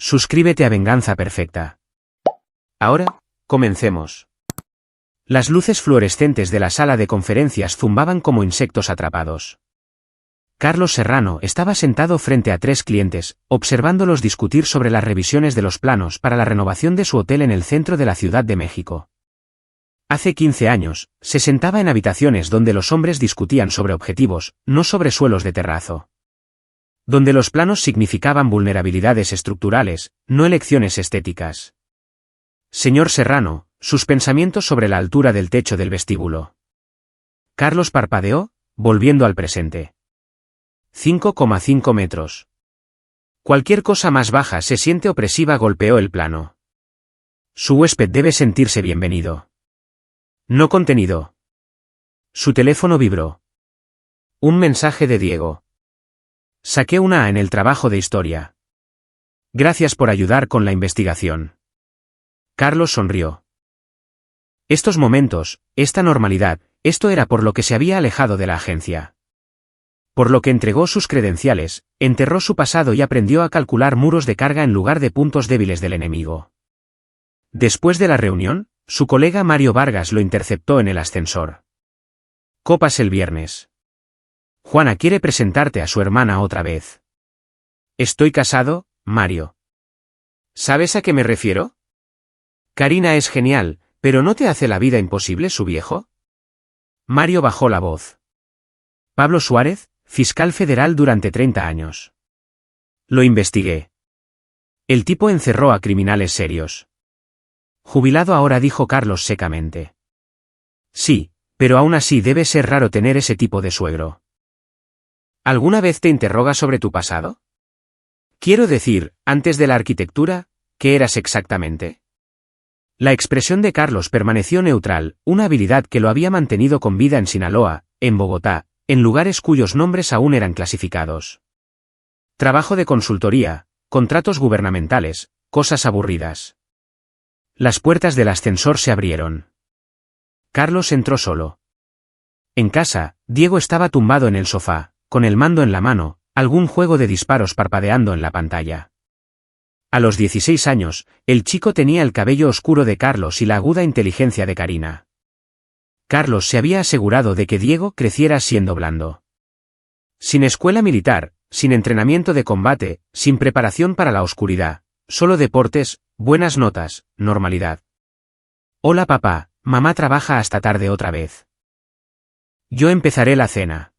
Suscríbete a Venganza Perfecta. Ahora, comencemos. Las luces fluorescentes de la sala de conferencias zumbaban como insectos atrapados. Carlos Serrano estaba sentado frente a 3 clientes, observándolos discutir sobre las revisiones de los planos para la renovación de su hotel en el centro de la Ciudad de México. Hace 15 años, se sentaba en habitaciones donde los hombres discutían sobre objetivos, no sobre suelos de terrazo. Donde los planos significaban vulnerabilidades estructurales, no elecciones estéticas. Señor Serrano, sus pensamientos sobre la altura del techo del vestíbulo. Carlos parpadeó, volviendo al presente. 5,5 metros. Cualquier cosa más baja se siente opresiva, golpeó el plano. Su huésped debe sentirse bienvenido. No contenido. Su teléfono vibró. Un mensaje de Diego. Saqué una A en el trabajo de historia. Gracias por ayudar con la investigación. Carlos sonrió. Estos momentos, esta normalidad, esto era por lo que se había alejado de la agencia. Por lo que entregó sus credenciales, enterró su pasado y aprendió a calcular muros de carga en lugar de puntos débiles del enemigo. Después de la reunión, su colega Mario Vargas lo interceptó en el ascensor. Copas el viernes. Juana quiere presentarte a su hermana otra vez. Estoy casado, Mario. ¿Sabes a qué me refiero? Karina es genial, pero ¿no te hace la vida imposible su viejo? Mario bajó la voz. Pablo Suárez, fiscal federal durante 30 años. Lo investigué. El tipo encerró a criminales serios. Jubilado ahora, dijo Carlos secamente. Sí, pero aún así debe ser raro tener ese tipo de suegro. ¿Alguna vez te interroga sobre tu pasado? Quiero decir, antes de la arquitectura, ¿qué eras exactamente? La expresión de Carlos permaneció neutral, una habilidad que lo había mantenido con vida en Sinaloa, en Bogotá, en lugares cuyos nombres aún eran clasificados. Trabajo de consultoría, contratos gubernamentales, cosas aburridas. Las puertas del ascensor se abrieron. Carlos entró solo. En casa, Diego estaba tumbado en el sofá, con el mando en la mano, algún juego de disparos parpadeando en la pantalla. A los 16 años, el chico tenía el cabello oscuro de Carlos y la aguda inteligencia de Karina. Carlos se había asegurado de que Diego creciera siendo blando. Sin escuela militar, sin entrenamiento de combate, sin preparación para la oscuridad, solo deportes, buenas notas, normalidad. Hola papá, mamá trabaja hasta tarde otra vez. Yo empezaré la cena.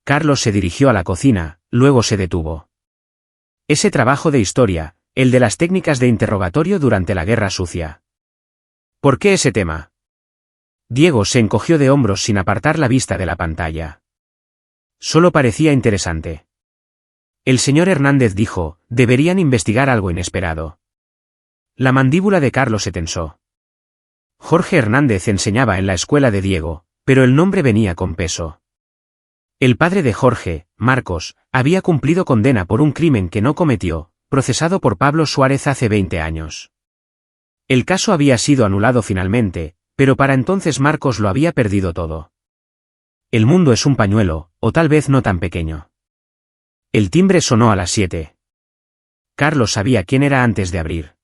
Carlos se dirigió a la cocina, luego se detuvo. Ese trabajo de historia, el de las técnicas de interrogatorio durante la Guerra Sucia. ¿Por qué ese tema? Diego se encogió de hombros sin apartar la vista de la pantalla. Solo parecía interesante. El señor Hernández dijo, deberían investigar algo inesperado. La mandíbula de Carlos se tensó. Jorge Hernández enseñaba en la escuela de Diego, pero el nombre venía con peso. El padre de Jorge, Marcos, había cumplido condena por un crimen que no cometió, procesado por Pablo Suárez hace 20 años. El caso había sido anulado finalmente, pero para entonces Marcos lo había perdido todo. El mundo es un pañuelo, o tal vez no tan pequeño. El timbre sonó a las 7. Carlos sabía quién era antes de abrir.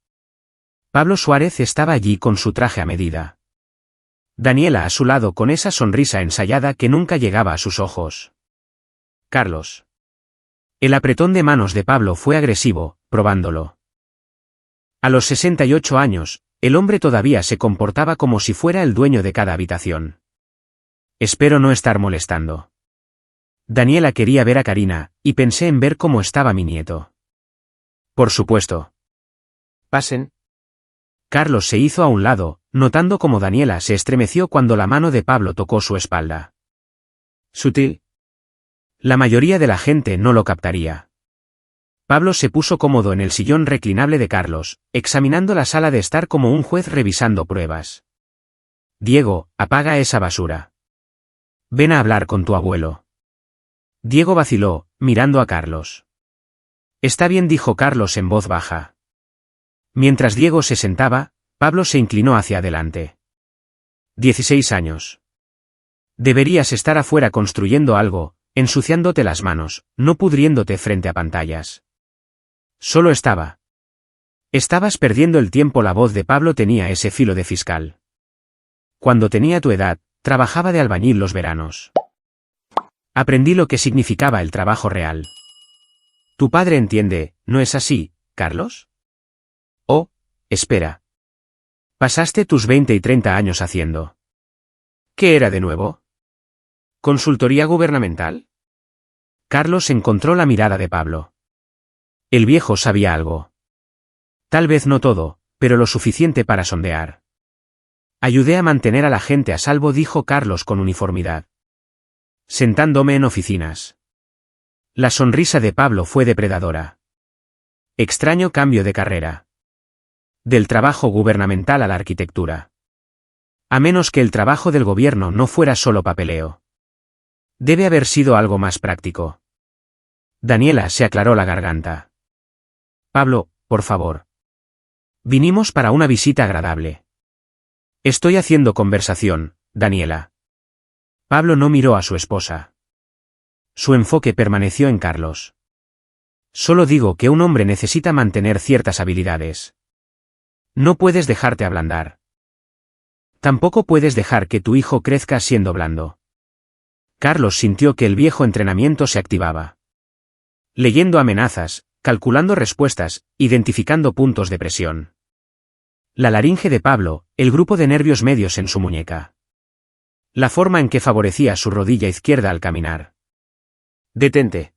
Pablo Suárez estaba allí con su traje a medida. Daniela a su lado con esa sonrisa ensayada que nunca llegaba a sus ojos. Carlos. El apretón de manos de Pablo fue agresivo, probándolo. A los 68 años, el hombre todavía se comportaba como si fuera el dueño de cada habitación. Espero no estar molestando. Daniela quería ver a Karina, y pensé en ver cómo estaba mi nieto. Por supuesto. Pasen. Carlos se hizo a un lado, notando cómo Daniela se estremeció cuando la mano de Pablo tocó su espalda. Sutil. La mayoría de la gente no lo captaría. Pablo se puso cómodo en el sillón reclinable de Carlos, examinando la sala de estar como un juez revisando pruebas. Diego, apaga esa basura. Ven a hablar con tu abuelo. Diego vaciló, mirando a Carlos. Está bien, dijo Carlos en voz baja. Mientras Diego se sentaba, Pablo se inclinó hacia adelante. 16 años. Deberías estar afuera construyendo algo, ensuciándote las manos, no pudriéndote frente a pantallas. Solo estaba. Estabas perdiendo el tiempo. La voz de Pablo tenía ese filo de fiscal. Cuando tenía tu edad, trabajaba de albañil los veranos. Aprendí lo que significaba el trabajo real. Tu padre entiende, ¿no es así, Carlos? Oh, espera. Pasaste tus 20 y 30 años haciendo. ¿Qué era de nuevo? ¿Consultoría gubernamental? Carlos encontró la mirada de Pablo. El viejo sabía algo. Tal vez no todo, pero lo suficiente para sondear. Ayudé a mantener a la gente a salvo, dijo Carlos con uniformidad. Sentándome en oficinas. La sonrisa de Pablo fue depredadora. Extraño cambio de carrera. Del trabajo gubernamental a la arquitectura. A menos que el trabajo del gobierno no fuera solo papeleo. Debe haber sido algo más práctico. Daniela se aclaró la garganta. Pablo, por favor. Vinimos para una visita agradable. Estoy haciendo conversación, Daniela. Pablo no miró a su esposa. Su enfoque permaneció en Carlos. Solo digo que un hombre necesita mantener ciertas habilidades. No puedes dejarte ablandar. Tampoco puedes dejar que tu hijo crezca siendo blando. Carlos sintió que el viejo entrenamiento se activaba. Leyendo amenazas, calculando respuestas, identificando puntos de presión. La laringe de Pablo, el grupo de nervios medios en su muñeca. La forma en que favorecía su rodilla izquierda al caminar. Detente.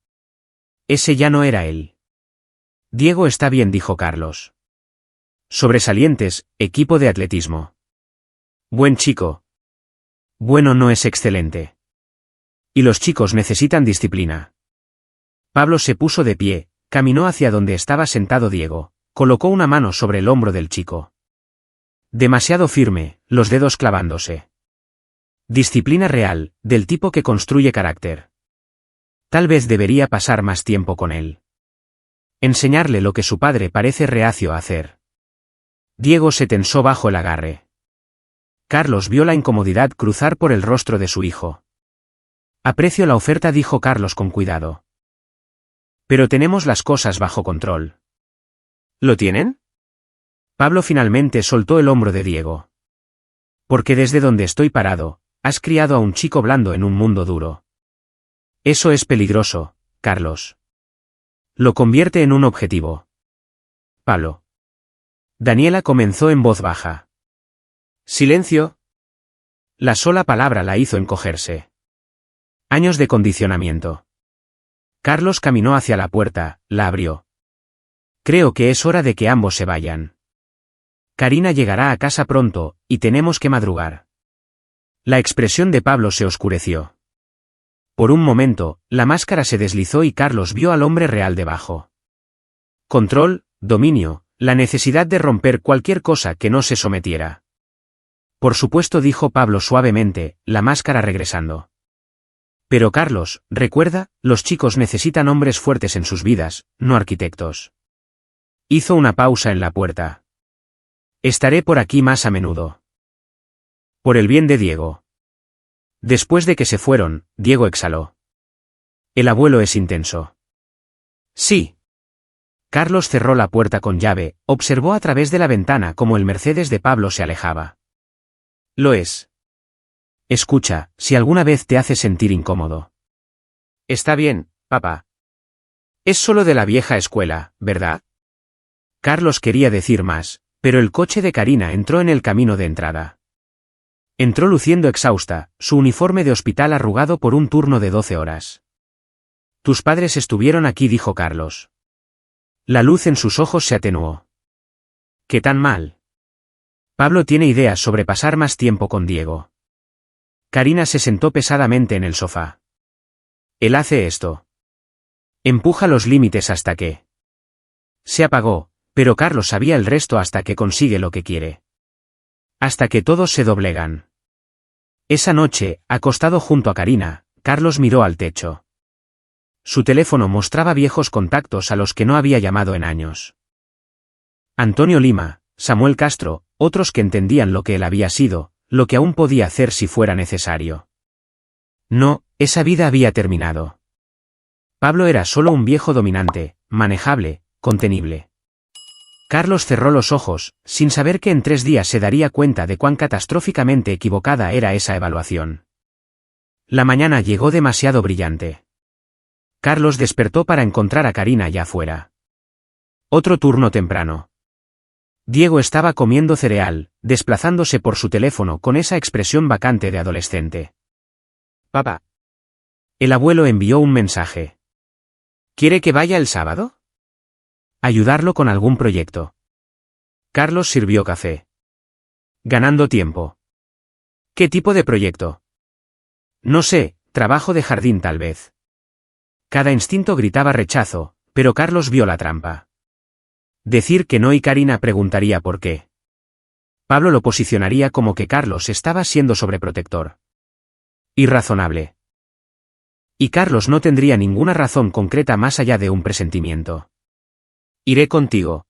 Ese ya no era él. Diego está bien, dijo Carlos. Sobresalientes, equipo de atletismo. Buen chico. Bueno no es excelente. Y los chicos necesitan disciplina. Pablo se puso de pie, caminó hacia donde estaba sentado Diego, colocó una mano sobre el hombro del chico. Demasiado firme, los dedos clavándose. Disciplina real, del tipo que construye carácter. Tal vez debería pasar más tiempo con él. Enseñarle lo que su padre parece reacio a hacer. Diego se tensó bajo el agarre. Carlos vio la incomodidad cruzar por el rostro de su hijo. Aprecio la oferta, dijo Carlos con cuidado. Pero tenemos las cosas bajo control. ¿Lo tienen? Pablo finalmente soltó el hombro de Diego. Porque desde donde estoy parado, has criado a un chico blando en un mundo duro. Eso es peligroso, Carlos. Lo convierte en un objetivo. Pablo. Daniela comenzó en voz baja. Silencio. La sola palabra la hizo encogerse. Años de condicionamiento. Carlos caminó hacia la puerta, la abrió. Creo que es hora de que ambos se vayan. Karina llegará a casa pronto, y tenemos que madrugar. La expresión de Pablo se oscureció. Por un momento, la máscara se deslizó y Carlos vio al hombre real debajo. Control, dominio, la necesidad de romper cualquier cosa que no se sometiera. Por supuesto, dijo Pablo suavemente, la máscara regresando. Pero Carlos, recuerda, los chicos necesitan hombres fuertes en sus vidas, no arquitectos. Hizo una pausa en la puerta. Estaré por aquí más a menudo. Por el bien de Diego. Después de que se fueron, Diego exhaló. El abuelo es intenso. Sí. Carlos cerró la puerta con llave, observó a través de la ventana cómo el Mercedes de Pablo se alejaba. Lo es. Escucha, si alguna vez te hace sentir incómodo. Está bien, papá. Es solo de la vieja escuela, ¿verdad? Carlos quería decir más, pero el coche de Karina entró en el camino de entrada. Entró luciendo exhausta, su uniforme de hospital arrugado por un turno de 12 horas. Tus padres estuvieron aquí, dijo Carlos. La luz en sus ojos se atenuó. ¿Qué tan mal? Pablo tiene ideas sobre pasar más tiempo con Diego. Karina se sentó pesadamente en el sofá. Él hace esto. Empuja los límites hasta que... Se apagó, pero Carlos sabía el resto hasta que consigue lo que quiere. Hasta que todos se doblegan. Esa noche, acostado junto a Karina, Carlos miró al techo. Su teléfono mostraba viejos contactos a los que no había llamado en años. Antonio Lima, Samuel Castro, otros que entendían lo que él había sido, lo que aún podía hacer si fuera necesario. No, esa vida había terminado. Pablo era solo un viejo dominante, manejable, contenible. Carlos cerró los ojos, sin saber que en 3 días se daría cuenta de cuán catastróficamente equivocada era esa evaluación. La mañana llegó demasiado brillante. Carlos despertó para encontrar a Karina ya fuera. Otro turno temprano. Diego estaba comiendo cereal, desplazándose por su teléfono con esa expresión vacante de adolescente. «Papá». El abuelo envió un mensaje. «¿Quiere que vaya el sábado?» «Ayudarlo con algún proyecto». Carlos sirvió café. «Ganando tiempo». «¿Qué tipo de proyecto?» «No sé, trabajo de jardín tal vez». Cada instinto gritaba rechazo, pero Carlos vio la trampa. Decir que no y Karina preguntaría por qué. Pablo lo posicionaría como que Carlos estaba siendo sobreprotector. Irrazonable. Y Carlos no tendría ninguna razón concreta más allá de un presentimiento. «Iré contigo».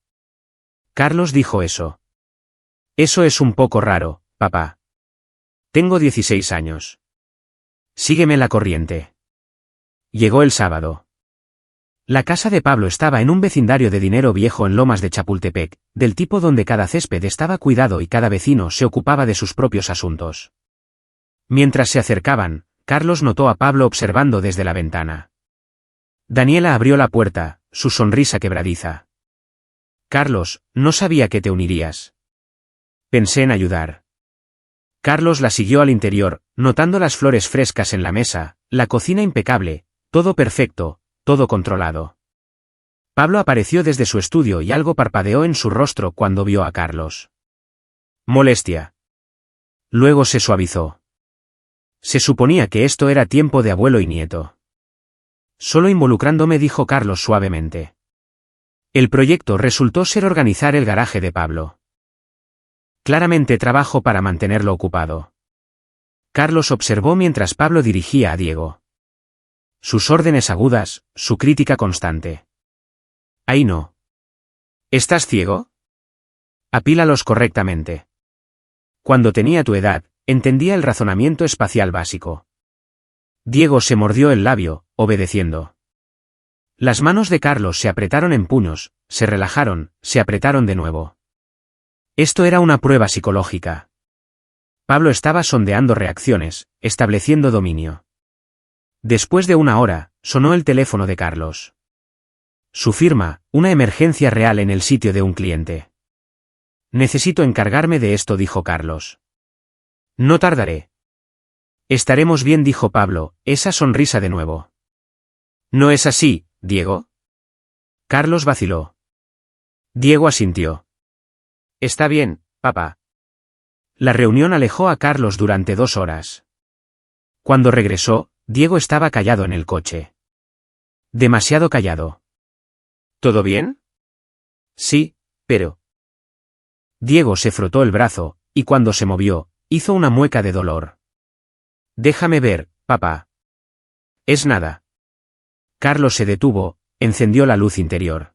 Carlos dijo eso. «Eso es un poco raro, papá. Tengo 16 años. Sígueme la corriente». Llegó el sábado. La casa de Pablo estaba en un vecindario de dinero viejo en Lomas de Chapultepec, del tipo donde cada césped estaba cuidado y cada vecino se ocupaba de sus propios asuntos. Mientras se acercaban, Carlos notó a Pablo observando desde la ventana. Daniela abrió la puerta, su sonrisa quebradiza. «Carlos, no sabía que te unirías. Pensé en ayudar». Carlos la siguió al interior, notando las flores frescas en la mesa, la cocina impecable, todo perfecto, todo controlado. Pablo apareció desde su estudio y algo parpadeó en su rostro cuando vio a Carlos. Molestia. Luego se suavizó. Se suponía que esto era tiempo de abuelo y nieto. «Solo involucrándome», dijo Carlos suavemente. El proyecto resultó ser organizar el garaje de Pablo. Claramente trabajo para mantenerlo ocupado. Carlos observó mientras Pablo dirigía a Diego. Sus órdenes agudas, su crítica constante. «Ahí no. ¿Estás ciego? Apílalos correctamente». Cuando tenía tu edad, entendía el razonamiento espacial básico. Diego se mordió el labio, obedeciendo. Las manos de Carlos se apretaron en puños, se relajaron, se apretaron de nuevo. Esto era una prueba psicológica. Pablo estaba sondeando reacciones, estableciendo dominio. Después de 1 hora, sonó el teléfono de Carlos. Su firma, una emergencia real en el sitio de un cliente. «Necesito encargarme de esto», dijo Carlos. «No tardaré». «Estaremos bien», dijo Pablo, esa sonrisa de nuevo. «¿No es así, Diego?» Carlos vaciló. Diego asintió. «Está bien, papá». La reunión alejó a Carlos durante 2 horas. Cuando regresó, Diego estaba callado en el coche. Demasiado callado. «¿Todo bien?» «Sí, pero...». Diego se frotó el brazo, y cuando se movió, hizo una mueca de dolor. «Déjame ver, papá». «Es nada». Carlos se detuvo, encendió la luz interior.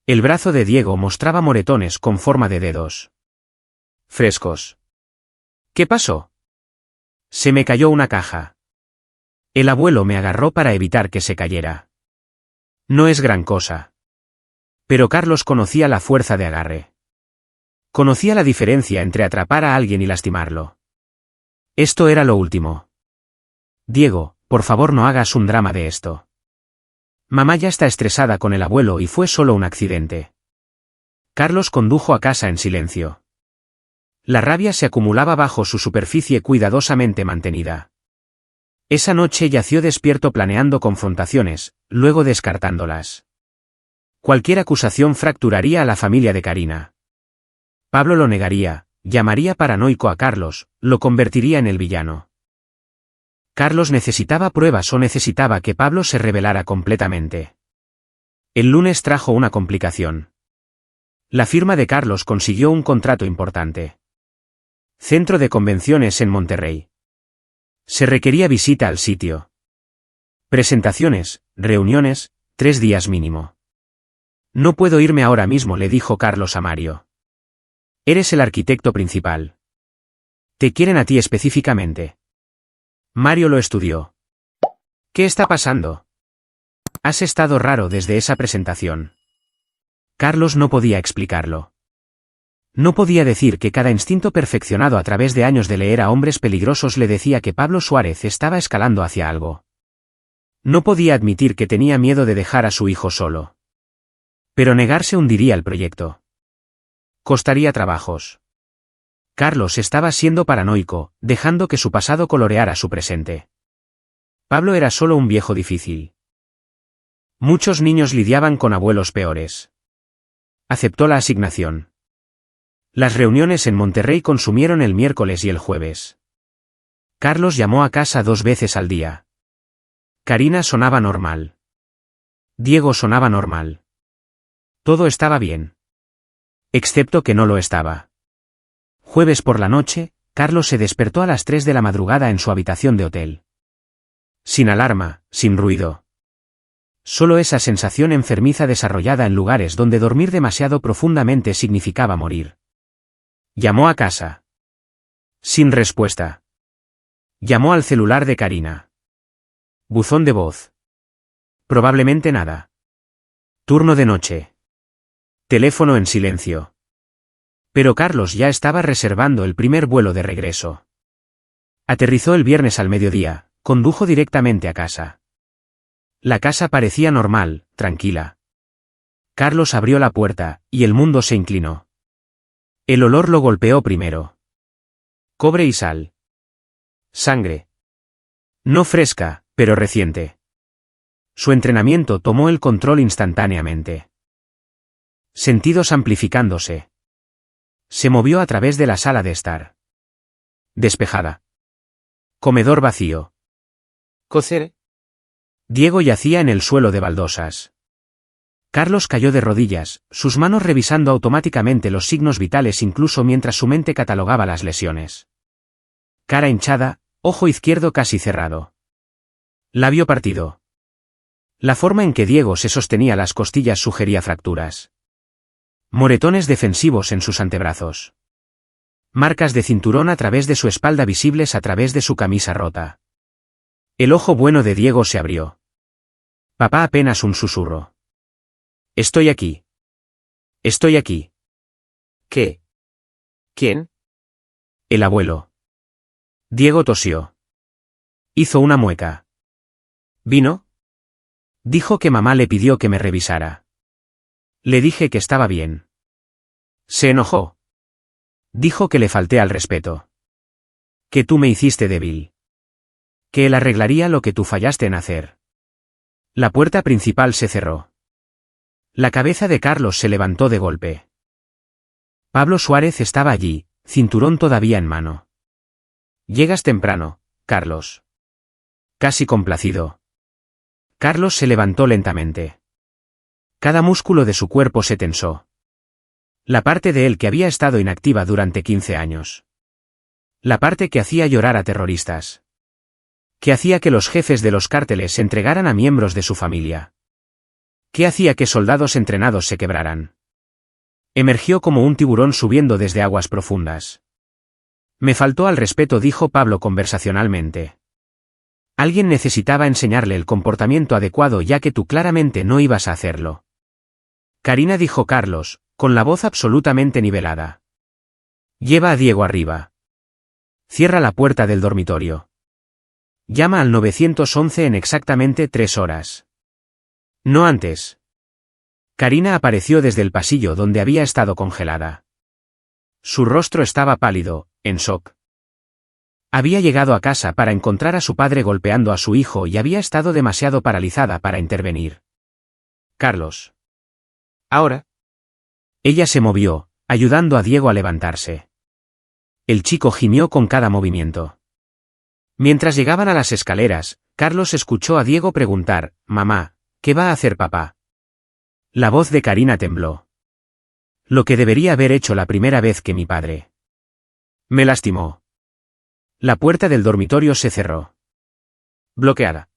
El brazo de Diego mostraba moretones con forma de dedos. Frescos. «¿Qué pasó?» «Se me cayó una caja». El abuelo me agarró para evitar que se cayera. No es gran cosa. Pero Carlos conocía la fuerza de agarre. Conocía la diferencia entre atrapar a alguien y lastimarlo. Esto era lo último. «Diego, por favor no hagas un drama de esto. Mamá ya está estresada con el abuelo y fue solo un accidente». Carlos condujo a casa en silencio. La rabia se acumulaba bajo su superficie cuidadosamente mantenida. Esa noche yació despierto planeando confrontaciones, luego descartándolas. Cualquier acusación fracturaría a la familia de Karina. Pablo lo negaría, llamaría paranoico a Carlos, lo convertiría en el villano. Carlos necesitaba pruebas o necesitaba que Pablo se rebelara completamente. El lunes trajo una complicación. La firma de Carlos consiguió un contrato importante. Centro de convenciones en Monterrey. Se requería visita al sitio. Presentaciones, reuniones, 3 días mínimo. «No puedo irme ahora mismo», le dijo Carlos a Mario. «Eres el arquitecto principal. Te quieren a ti específicamente». Mario lo estudió. «¿Qué está pasando? Has estado raro desde esa presentación». Carlos no podía explicarlo. No podía decir que cada instinto perfeccionado a través de años de leer a hombres peligrosos le decía que Pablo Suárez estaba escalando hacia algo. No podía admitir que tenía miedo de dejar a su hijo solo. Pero negarse hundiría el proyecto. Costaría trabajos. Carlos estaba siendo paranoico, dejando que su pasado coloreara su presente. Pablo era solo un viejo difícil. Muchos niños lidiaban con abuelos peores. Aceptó la asignación. Las reuniones en Monterrey consumieron el miércoles y el jueves. Carlos llamó a casa 2 veces al día. Karina sonaba normal. Diego sonaba normal. Todo estaba bien. Excepto que no lo estaba. Jueves por la noche, Carlos se despertó a las 3 de la madrugada en su habitación de hotel. Sin alarma, sin ruido. Solo esa sensación enfermiza desarrollada en lugares donde dormir demasiado profundamente significaba morir. Llamó a casa. Sin respuesta. Llamó al celular de Karina. Buzón de voz. Probablemente nada. Turno de noche. Teléfono en silencio. Pero Carlos ya estaba reservando el primer vuelo de regreso. Aterrizó el viernes al mediodía, condujo directamente a casa. La casa parecía normal, tranquila. Carlos abrió la puerta, y el mundo se inclinó. El olor lo golpeó primero. Cobre y sal. Sangre. No fresca, pero reciente. Su entrenamiento tomó el control instantáneamente. Sentidos amplificándose. Se movió a través de la sala de estar. Despejada. Comedor vacío. Cocer. Diego yacía en el suelo de baldosas. Carlos cayó de rodillas, sus manos revisando automáticamente los signos vitales incluso mientras su mente catalogaba las lesiones. Cara hinchada, ojo izquierdo casi cerrado. Labio partido. La forma en que Diego se sostenía las costillas sugería fracturas. Moretones defensivos en sus antebrazos. Marcas de cinturón a través de su espalda visibles a través de su camisa rota. El ojo bueno de Diego se abrió. Papá, apenas un susurro. Estoy aquí. Estoy aquí. ¿Qué? ¿Quién? El abuelo. Diego tosió. Hizo una mueca. ¿Vino? Dijo que mamá le pidió que me revisara. Le dije que estaba bien. Se enojó. Dijo que le falté al respeto. Que tú me hiciste débil. Que él arreglaría lo que tú fallaste en hacer. La puerta principal se cerró. La cabeza de Carlos se levantó de golpe. Pablo Suárez estaba allí, cinturón todavía en mano. Llegas temprano, Carlos. Casi complacido. Carlos se levantó lentamente. Cada músculo de su cuerpo se tensó. La parte de él que había estado inactiva durante 15 años. La parte que hacía llorar a terroristas. Que hacía que los jefes de los cárteles se entregaran a miembros de su familia. ¿Qué hacía que soldados entrenados se quebraran? Emergió como un tiburón subiendo desde aguas profundas. Me faltó al respeto, dijo Pablo conversacionalmente. Alguien necesitaba enseñarle el comportamiento adecuado ya que tú claramente no ibas a hacerlo. Karina, dijo Carlos, con la voz absolutamente nivelada. Lleva a Diego arriba. Cierra la puerta del dormitorio. Llama al 911 en exactamente 3 horas. No antes. Karina apareció desde el pasillo donde había estado congelada. Su rostro estaba pálido, en shock. Había llegado a casa para encontrar a su padre golpeando a su hijo y había estado demasiado paralizada para intervenir. Carlos. Ahora. Ella se movió, ayudando a Diego a levantarse. El chico gimió con cada movimiento. Mientras llegaban a las escaleras, Carlos escuchó a Diego preguntar, «Mamá, ¿qué va a hacer papá?» La voz de Karina tembló. Lo que debería haber hecho la primera vez que mi padre. Me lastimó. La puerta del dormitorio se cerró. Bloqueada.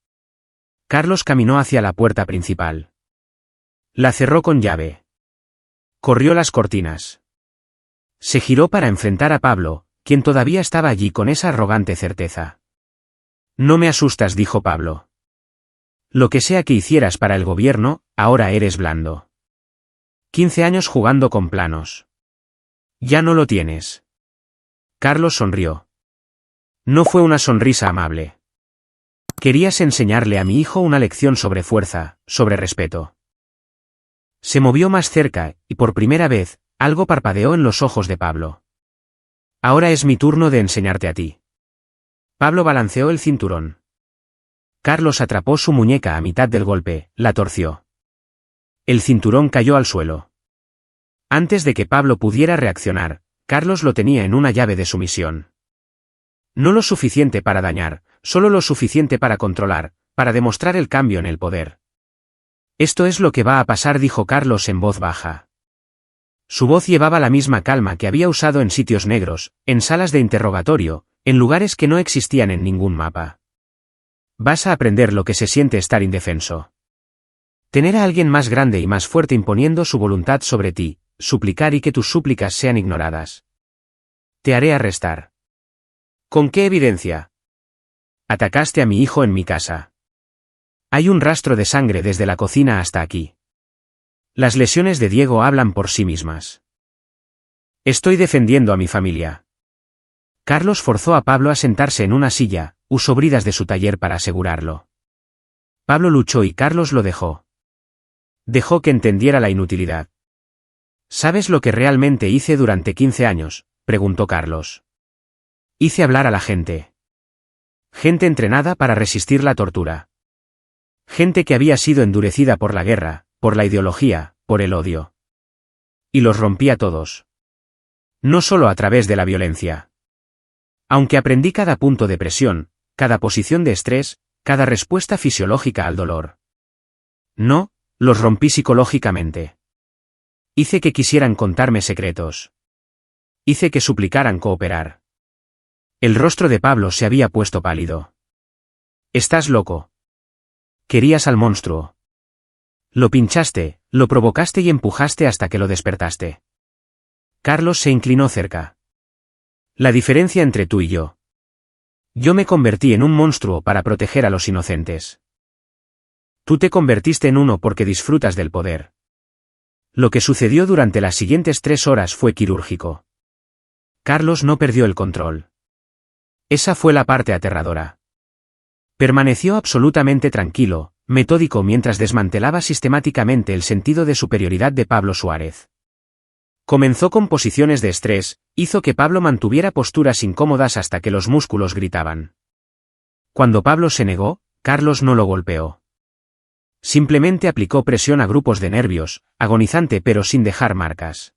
Carlos caminó hacia la puerta principal. La cerró con llave. Corrió las cortinas. Se giró para enfrentar a Pablo, quien todavía estaba allí con esa arrogante certeza. No me asustas, dijo Pablo. Lo que sea que hicieras para el gobierno, ahora eres blando. 15 años jugando con planos. Ya no lo tienes. Carlos sonrió. No fue una sonrisa amable. Querías enseñarle a mi hijo una lección sobre fuerza, sobre respeto. Se movió más cerca, y por primera vez, algo parpadeó en los ojos de Pablo. Ahora es mi turno de enseñarte a ti. Pablo balanceó el cinturón. Carlos atrapó su muñeca a mitad del golpe, la torció. El cinturón cayó al suelo. Antes de que Pablo pudiera reaccionar, Carlos lo tenía en una llave de sumisión. No lo suficiente para dañar, solo lo suficiente para controlar, para demostrar el cambio en el poder. Esto es lo que va a pasar, dijo Carlos en voz baja. Su voz llevaba la misma calma que había usado en sitios negros, en salas de interrogatorio, en lugares que no existían en ningún mapa. Vas a aprender lo que se siente estar indefenso. Tener a alguien más grande y más fuerte imponiendo su voluntad sobre ti, suplicar y que tus súplicas sean ignoradas. Te haré arrestar. ¿Con qué evidencia? Atacaste a mi hijo en mi casa. Hay un rastro de sangre desde la cocina hasta aquí. Las lesiones de Diego hablan por sí mismas. Estoy defendiendo a mi familia. Carlos forzó a Pablo a sentarse en una silla, usó bridas de su taller para asegurarlo. Pablo luchó y Carlos lo dejó. Dejó que entendiera la inutilidad. ¿Sabes lo que realmente hice durante 15 años?, preguntó Carlos. Hice hablar a la gente. Gente entrenada para resistir la tortura. Gente que había sido endurecida por la guerra, por la ideología, por el odio. Y los rompí a todos. No solo a través de la violencia. Aunque aprendí cada punto de presión, cada posición de estrés, cada respuesta fisiológica al dolor. No, los rompí psicológicamente. Hice que quisieran contarme secretos. Hice que suplicaran cooperar. El rostro de Pablo se había puesto pálido. Estás loco. Querías al monstruo. Lo pinchaste, lo provocaste y empujaste hasta que lo despertaste. Carlos se inclinó cerca. La diferencia entre tú y yo. Yo me convertí en un monstruo para proteger a los inocentes. Tú te convertiste en uno porque disfrutas del poder. Lo que sucedió durante las siguientes 3 horas fue quirúrgico. Carlos no perdió el control. Esa fue la parte aterradora. Permaneció absolutamente tranquilo, metódico mientras desmantelaba sistemáticamente el sentido de superioridad de Pablo Suárez. Comenzó con posiciones de estrés, hizo que Pablo mantuviera posturas incómodas hasta que los músculos gritaban. Cuando Pablo se negó, Carlos no lo golpeó. Simplemente aplicó presión a grupos de nervios, agonizante pero sin dejar marcas.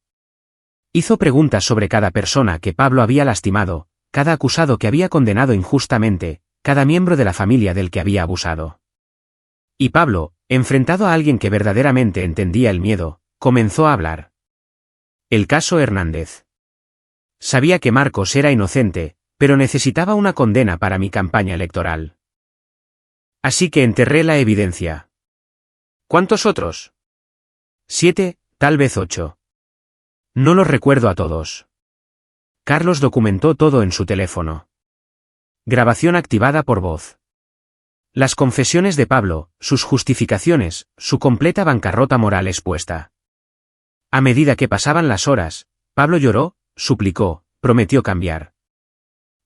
Hizo preguntas sobre cada persona que Pablo había lastimado, cada acusado que había condenado injustamente, cada miembro de la familia del que había abusado. Y Pablo, enfrentado a alguien que verdaderamente entendía el miedo, comenzó a hablar. El caso Hernández. Sabía que Marcos era inocente, pero necesitaba una condena para mi campaña electoral. Así que enterré la evidencia. ¿Cuántos otros? 7, tal vez 8. No los recuerdo a todos. Carlos documentó todo en su teléfono. Grabación activada por voz. Las confesiones de Pablo, sus justificaciones, su completa bancarrota moral expuesta. A medida que pasaban las horas, Pablo lloró, suplicó, prometió cambiar.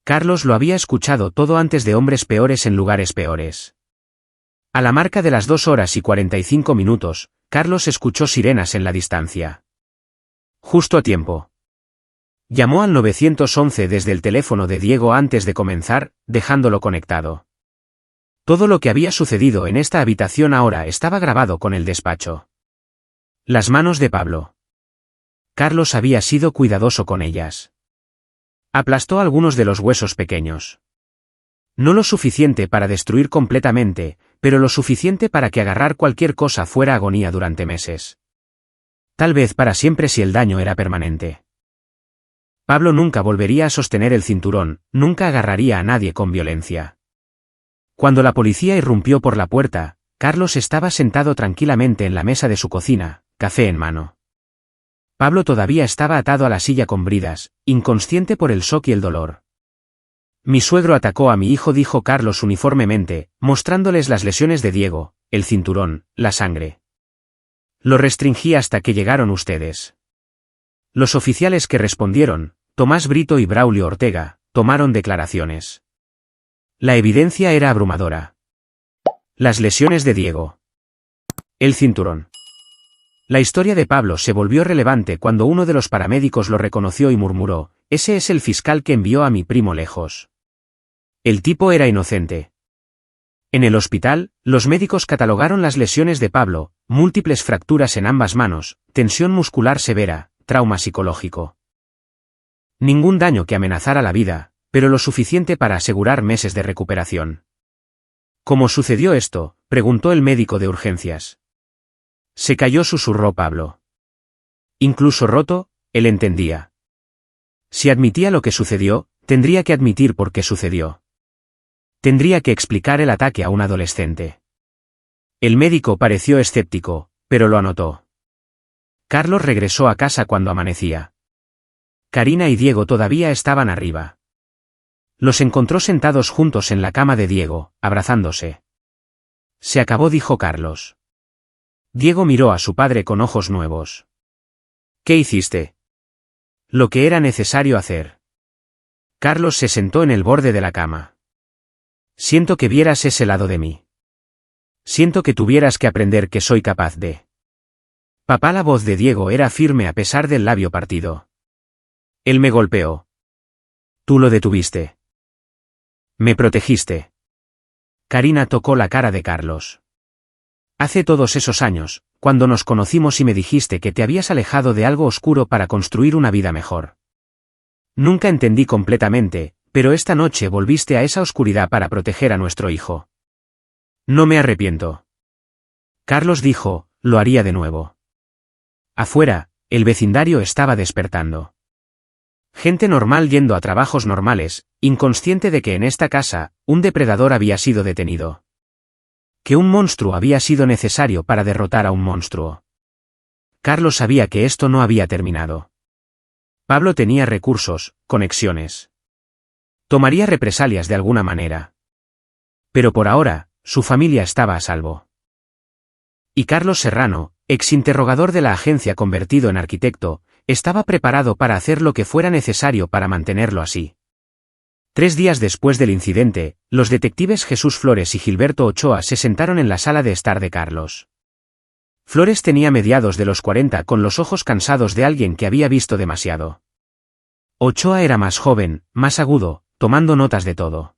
Carlos lo había escuchado todo antes de hombres peores en lugares peores. A la marca de las 2 horas y 45 minutos, Carlos escuchó sirenas en la distancia. Justo a tiempo. Llamó al 911 desde el teléfono de Diego antes de comenzar, dejándolo conectado. Todo lo que había sucedido en esta habitación ahora estaba grabado con el despacho. Las manos de Pablo. Carlos había sido cuidadoso con ellas. Aplastó algunos de los huesos pequeños. No lo suficiente para destruir completamente, pero lo suficiente para que agarrar cualquier cosa fuera agonía durante meses. Tal vez para siempre si el daño era permanente. Pablo nunca volvería a sostener el cinturón, nunca agarraría a nadie con violencia. Cuando la policía irrumpió por la puerta, Carlos estaba sentado tranquilamente en la mesa de su cocina, café en mano. Pablo todavía estaba atado a la silla con bridas, inconsciente por el shock y el dolor. Mi suegro atacó a mi hijo, dijo Carlos uniformemente, mostrándoles las lesiones de Diego, el cinturón, la sangre. Lo restringí hasta que llegaron ustedes. Los oficiales que respondieron, Tomás Brito y Braulio Ortega, tomaron declaraciones. La evidencia era abrumadora. Las lesiones de Diego. El cinturón. La historia de Pablo se volvió relevante cuando uno de los paramédicos lo reconoció y murmuró, «Ese es el fiscal que envió a mi primo lejos». El tipo era inocente. En el hospital, los médicos catalogaron las lesiones de Pablo, múltiples fracturas en ambas manos, tensión muscular severa, trauma psicológico. Ningún daño que amenazara la vida, pero lo suficiente para asegurar meses de recuperación. ¿Cómo sucedió esto?, preguntó el médico de urgencias. Se cayó, susurró Pablo. Incluso roto, él entendía. Si admitía lo que sucedió, tendría que admitir por qué sucedió. Tendría que explicar el ataque a un adolescente. El médico pareció escéptico, pero lo anotó. Carlos regresó a casa cuando amanecía. Karina y Diego todavía estaban arriba. Los encontró sentados juntos en la cama de Diego, abrazándose. Se acabó, dijo Carlos. Diego miró a su padre con ojos nuevos. ¿Qué hiciste? Lo que era necesario hacer. Carlos se sentó en el borde de la cama. Siento que vieras ese lado de mí. Siento que tuvieras que aprender que soy capaz de. Papá, la voz de Diego era firme a pesar del labio partido. Él me golpeó. Tú lo detuviste. Me protegiste. Karina tocó la cara de Carlos. Hace todos esos años, cuando nos conocimos y me dijiste que te habías alejado de algo oscuro para construir una vida mejor. Nunca entendí completamente, pero esta noche volviste a esa oscuridad para proteger a nuestro hijo. No me arrepiento. Carlos dijo, lo haría de nuevo. Afuera, el vecindario estaba despertando. Gente normal yendo a trabajos normales, inconsciente de que en esta casa, un depredador había sido detenido. Que un monstruo había sido necesario para derrotar a un monstruo. Carlos sabía que esto no había terminado. Pablo tenía recursos, conexiones. Tomaría represalias de alguna manera. Pero por ahora, su familia estaba a salvo. Y Carlos Serrano, exinterrogador de la agencia convertido en arquitecto, estaba preparado para hacer lo que fuera necesario para mantenerlo así. 3 días después del incidente, los detectives Jesús Flores y Gilberto Ochoa se sentaron en la sala de estar de Carlos. Flores tenía mediados de los 40 con los ojos cansados de alguien que había visto demasiado. Ochoa era más joven, más agudo, tomando notas de todo.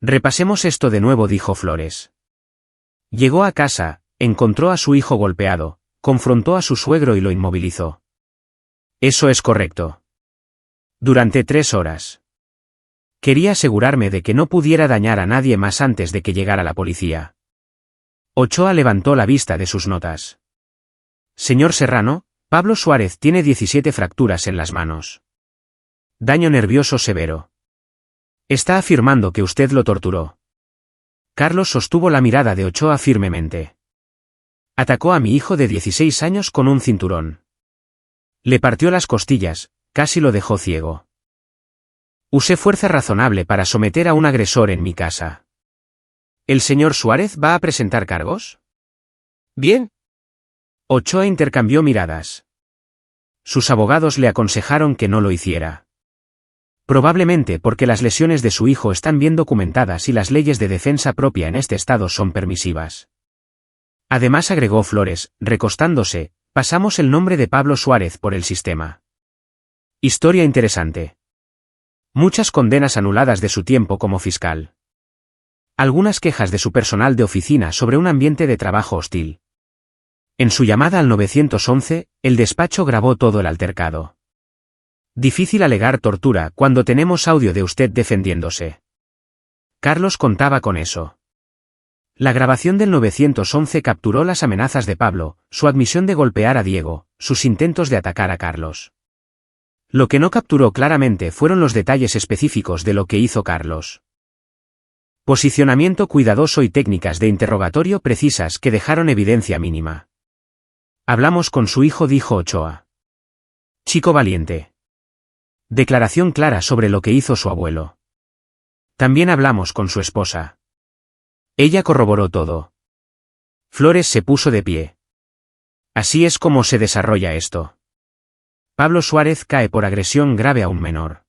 Repasemos esto de nuevo, dijo Flores. Llegó a casa, encontró a su hijo golpeado, confrontó a su suegro y lo inmovilizó. Eso es correcto. Durante 3 horas. Quería asegurarme de que no pudiera dañar a nadie más antes de que llegara la policía. Ochoa levantó la vista de sus notas. Señor Serrano, Pablo Suárez tiene 17 fracturas en las manos. Daño nervioso severo. Está afirmando que usted lo torturó. Carlos sostuvo la mirada de Ochoa firmemente. Atacó a mi hijo de 16 años con un cinturón. Le partió las costillas, casi lo dejó ciego. Usé fuerza razonable para someter a un agresor en mi casa. ¿El señor Suárez va a presentar cargos? Bien. Ochoa intercambió miradas. Sus abogados le aconsejaron que no lo hiciera. Probablemente porque las lesiones de su hijo están bien documentadas y las leyes de defensa propia en este estado son permisivas. Además, agregó Flores, recostándose, pasamos el nombre de Pablo Suárez por el sistema. Historia interesante. Muchas condenas anuladas de su tiempo como fiscal. Algunas quejas de su personal de oficina sobre un ambiente de trabajo hostil. En su llamada al 911, el despacho grabó todo el altercado. Difícil alegar tortura cuando tenemos audio de usted defendiéndose. Carlos contaba con eso. La grabación del 911 capturó las amenazas de Pablo, su admisión de golpear a Diego, sus intentos de atacar a Carlos. Lo que no capturó claramente fueron los detalles específicos de lo que hizo Carlos. Posicionamiento cuidadoso y técnicas de interrogatorio precisas que dejaron evidencia mínima. Hablamos con su hijo, dijo Ochoa. Chico valiente. Declaración clara sobre lo que hizo su abuelo. También hablamos con su esposa. Ella corroboró todo. Flores se puso de pie. Así es como se desarrolla esto. Pablo Suárez cae por agresión grave a un menor.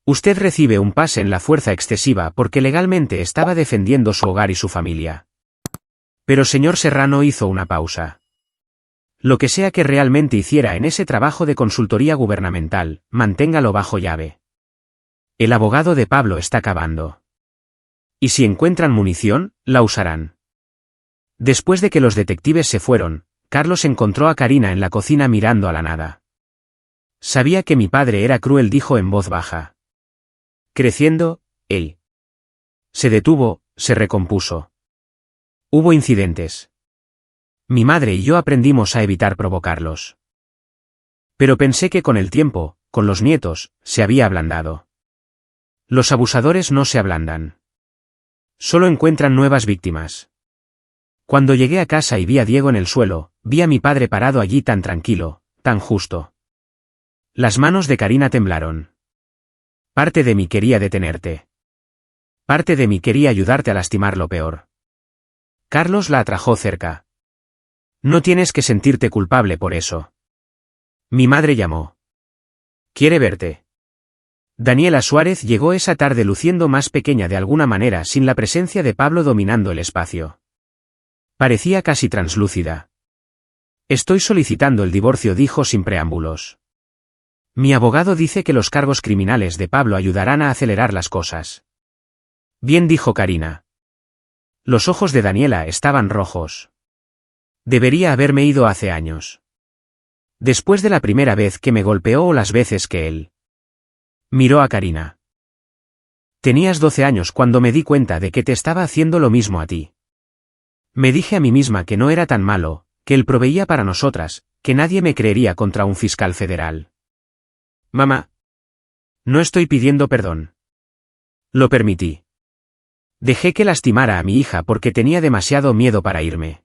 Usted recibe un pase en la fuerza excesiva porque legalmente estaba defendiendo su hogar y su familia. Pero señor Serrano hizo una pausa. Lo que sea que realmente hiciera en ese trabajo de consultoría gubernamental, manténgalo bajo llave. El abogado de Pablo está cavando. Y si encuentran munición, la usarán. Después de que los detectives se fueron, Carlos encontró a Karina en la cocina mirando a la nada. Sabía que mi padre era cruel, dijo en voz baja. Creciendo, él se detuvo, se recompuso. Hubo incidentes. Mi madre y yo aprendimos a evitar provocarlos. Pero pensé que con el tiempo, con los nietos, se había ablandado. Los abusadores no se ablandan. Solo encuentran nuevas víctimas. Cuando llegué a casa y vi a Diego en el suelo, vi a mi padre parado allí tan tranquilo, tan justo. Las manos de Karina temblaron. Parte de mí quería detenerte. Parte de mí quería ayudarte a lastimar lo peor. Carlos la atrajo cerca. No tienes que sentirte culpable por eso. Mi madre llamó. Quiere verte. Daniela Suárez llegó esa tarde luciendo más pequeña de alguna manera sin la presencia de Pablo dominando el espacio. Parecía casi translúcida. Estoy solicitando el divorcio, dijo sin preámbulos. Mi abogado dice que los cargos criminales de Pablo ayudarán a acelerar las cosas. Bien, dijo Karina. Los ojos de Daniela estaban rojos. Debería haberme ido hace años. Después de la primera vez que me golpeó o las veces que él. Miró a Karina. Tenías 12 años cuando me di cuenta de que te estaba haciendo lo mismo a ti. Me dije a mí misma que no era tan malo, que él proveía para nosotras, que nadie me creería contra un fiscal federal. Mamá. No estoy pidiendo perdón. Lo permití. Dejé que lastimara a mi hija porque tenía demasiado miedo para irme.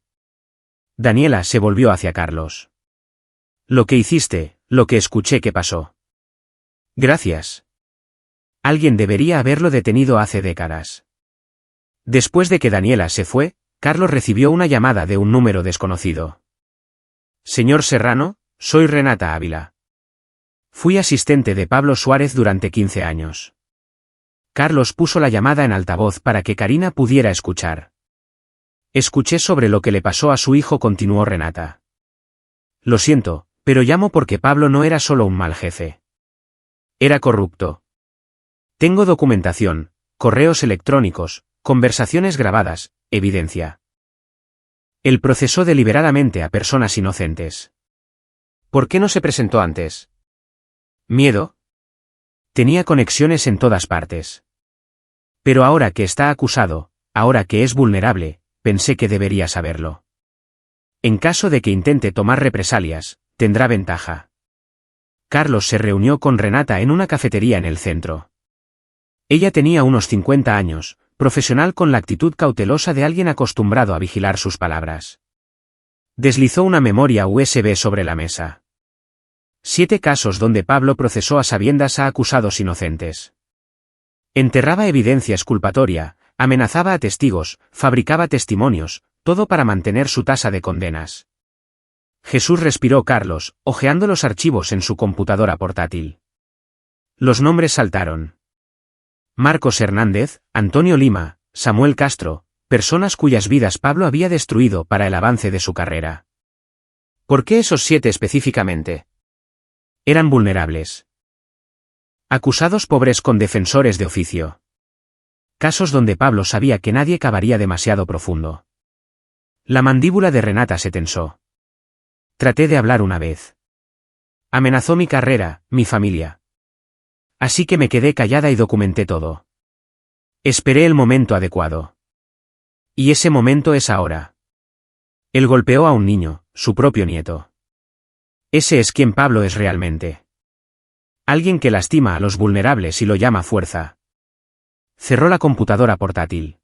Daniela se volvió hacia Carlos. Lo que hiciste, lo que escuché que pasó. Gracias. Alguien debería haberlo detenido hace décadas. Después de que Daniela se fue, Carlos recibió una llamada de un número desconocido. Señor Serrano, soy Renata Ávila. Fui asistente de Pablo Suárez durante 15 años. Carlos puso la llamada en altavoz para que Karina pudiera escuchar. Escuché sobre lo que le pasó a su hijo, continuó Renata. Lo siento, pero llamo porque Pablo no era solo un mal jefe. Era corrupto. Tengo documentación, correos electrónicos, conversaciones grabadas, evidencia. Él procesó deliberadamente a personas inocentes. ¿Por qué no se presentó antes? ¿Miedo? Tenía conexiones en todas partes. Pero ahora que está acusado, ahora que es vulnerable, pensé que debería saberlo. En caso de que intente tomar represalias, tendrá ventaja. Carlos se reunió con Renata en una cafetería en el centro. Ella tenía unos 50 años, profesional con la actitud cautelosa de alguien acostumbrado a vigilar sus palabras. Deslizó una memoria USB sobre la mesa. 7 casos donde Pablo procesó a sabiendas a acusados inocentes. Enterraba evidencia exculpatoria, amenazaba a testigos, fabricaba testimonios, todo para mantener su tasa de condenas. Jesús, respiró Carlos, hojeando los archivos en su computadora portátil. Los nombres saltaron. Marcos Hernández, Antonio Lima, Samuel Castro, personas cuyas vidas Pablo había destruido para el avance de su carrera. ¿Por qué esos 7 específicamente? Eran vulnerables. Acusados pobres con defensores de oficio. Casos donde Pablo sabía que nadie cavaría demasiado profundo. La mandíbula de Renata se tensó. Traté de hablar una vez. Amenazó mi carrera, mi familia. Así que me quedé callada y documenté todo. Esperé el momento adecuado. Y ese momento es ahora. Él golpeó a un niño, su propio nieto. Ese es quien Pablo es realmente. Alguien que lastima a los vulnerables y lo llama fuerza. Cerró la computadora portátil.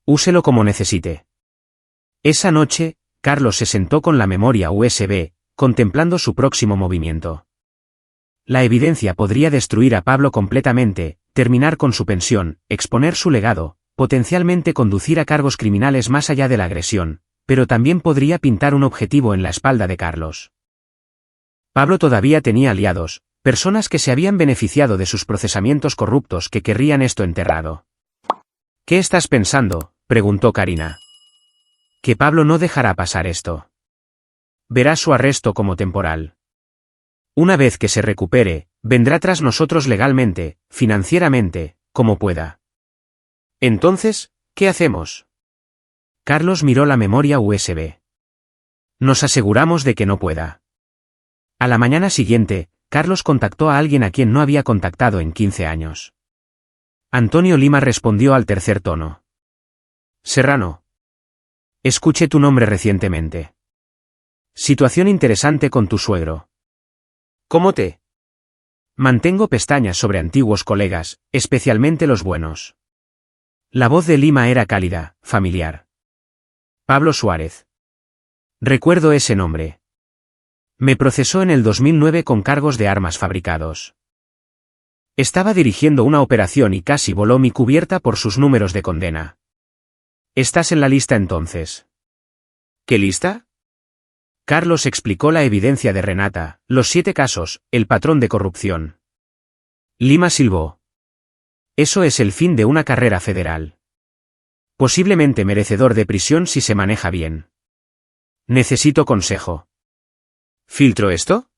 Úselo como necesite. Esa noche, Carlos se sentó con la memoria USB, contemplando su próximo movimiento. La evidencia podría destruir a Pablo completamente, terminar con su pensión, exponer su legado, potencialmente conducir a cargos criminales más allá de la agresión, pero también podría pintar un objetivo en la espalda de Carlos. Pablo todavía tenía aliados, personas que se habían beneficiado de sus procesamientos corruptos que querrían esto enterrado. ¿Qué estás pensando?, preguntó Karina. Que Pablo no dejará pasar esto. Verá su arresto como temporal. Una vez que se recupere, vendrá tras nosotros legalmente, financieramente, como pueda. Entonces, ¿qué hacemos? Carlos miró la memoria USB. Nos aseguramos de que no pueda. A la mañana siguiente, Carlos contactó a alguien a quien no había contactado en 15 años. Antonio Lima respondió al tercer tono. Serrano. Escuché tu nombre recientemente. Situación interesante con tu suegro. ¿Cómo te? Mantengo pestañas sobre antiguos colegas, especialmente los buenos. La voz de Lima era cálida, familiar. Pablo Suárez. Recuerdo ese nombre. Me procesó en el 2009 con cargos de armas fabricados. Estaba dirigiendo una operación y casi voló mi cubierta por sus números de condena. ¿Estás en la lista entonces? ¿Qué lista? Carlos explicó la evidencia de Renata, los 7 casos, el patrón de corrupción. Lima silbó. Eso es el fin de una carrera federal. Posiblemente merecedor de prisión si se maneja bien. Necesito consejo. ¿Filtro esto?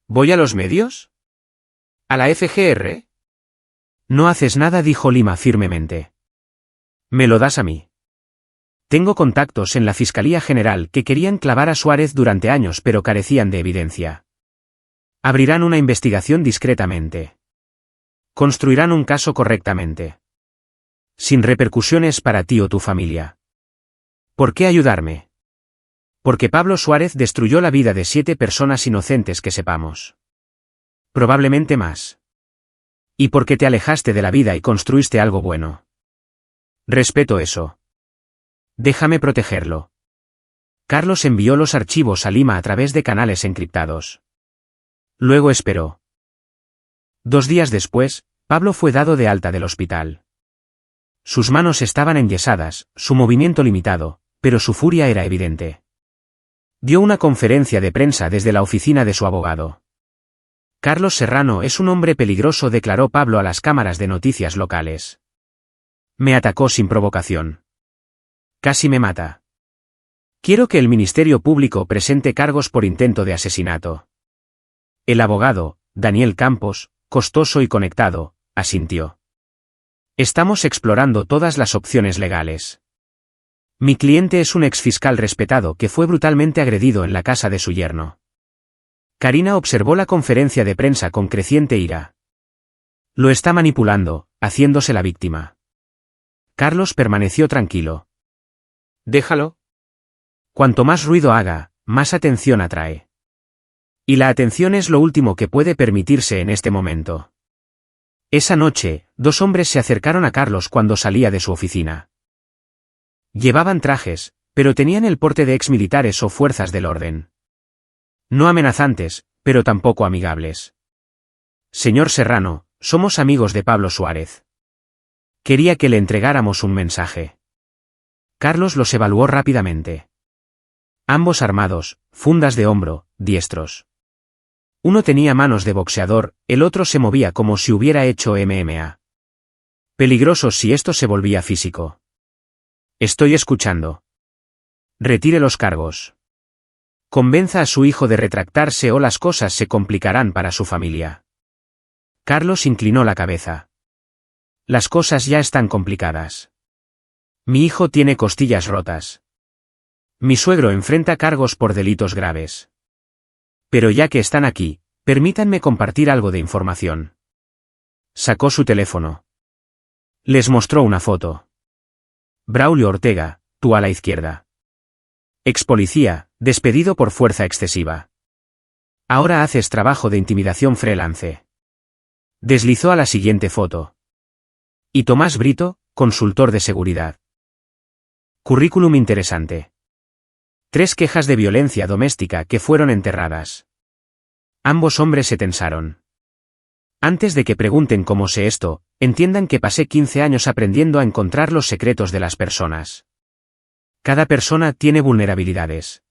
¿Voy a los medios? ¿A la FGR? No haces nada, dijo Lima firmemente. ¿Me lo das a mí? Tengo contactos en la Fiscalía General que querían clavar a Suárez durante años pero carecían de evidencia. Abrirán una investigación discretamente. Construirán un caso correctamente. Sin repercusiones para ti o tu familia. ¿Por qué ayudarme? Porque Pablo Suárez destruyó la vida de 7 personas inocentes que sepamos. Probablemente más. Y porque te alejaste de la vida y construiste algo bueno. Respeto eso. Déjame protegerlo. Carlos envió los archivos a Lima a través de canales encriptados. Luego esperó. 2 días después, Pablo fue dado de alta del hospital. Sus manos estaban enyesadas, su movimiento limitado, pero su furia era evidente. Dio una conferencia de prensa desde la oficina de su abogado. Carlos Serrano es un hombre peligroso, declaró Pablo a las cámaras de noticias locales. Me atacó sin provocación. Casi me mata. Quiero que el Ministerio Público presente cargos por intento de asesinato. El abogado, Daniel Campos, costoso y conectado, asintió. Estamos explorando todas las opciones legales. Mi cliente es un exfiscal respetado que fue brutalmente agredido en la casa de su yerno. Karina observó la conferencia de prensa con creciente ira. Lo está manipulando, haciéndose la víctima. Carlos permaneció tranquilo. Déjalo. Cuanto más ruido haga, más atención atrae. Y la atención es lo último que puede permitirse en este momento. Esa noche, 2 hombres se acercaron a Carlos cuando salía de su oficina. Llevaban trajes, pero tenían el porte de exmilitares o fuerzas del orden. No amenazantes, pero tampoco amigables. Señor Serrano, somos amigos de Pablo Suárez. Quería que le entregáramos un mensaje. Carlos los evaluó rápidamente. Ambos armados, fundas de hombro, diestros. Uno tenía manos de boxeador, el otro se movía como si hubiera hecho MMA. Peligroso si esto se volvía físico. Estoy escuchando. Retire los cargos. Convenza a su hijo de retractarse o las cosas se complicarán para su familia. Carlos inclinó la cabeza. Las cosas ya están complicadas. Mi hijo tiene costillas rotas. Mi suegro enfrenta cargos por delitos graves. Pero ya que están aquí, permítanme compartir algo de información. Sacó su teléfono. Les mostró una foto. Braulio Ortega, tú a la izquierda. Ex policía, despedido por fuerza excesiva. Ahora haces trabajo de intimidación freelance. Deslizó a la siguiente foto. Y Tomás Brito, consultor de seguridad. Currículum interesante. 3 quejas de violencia doméstica que fueron enterradas. Ambos hombres se tensaron. Antes de que pregunten cómo sé esto, entiendan que pasé 15 años aprendiendo a encontrar los secretos de las personas. Cada persona tiene vulnerabilidades.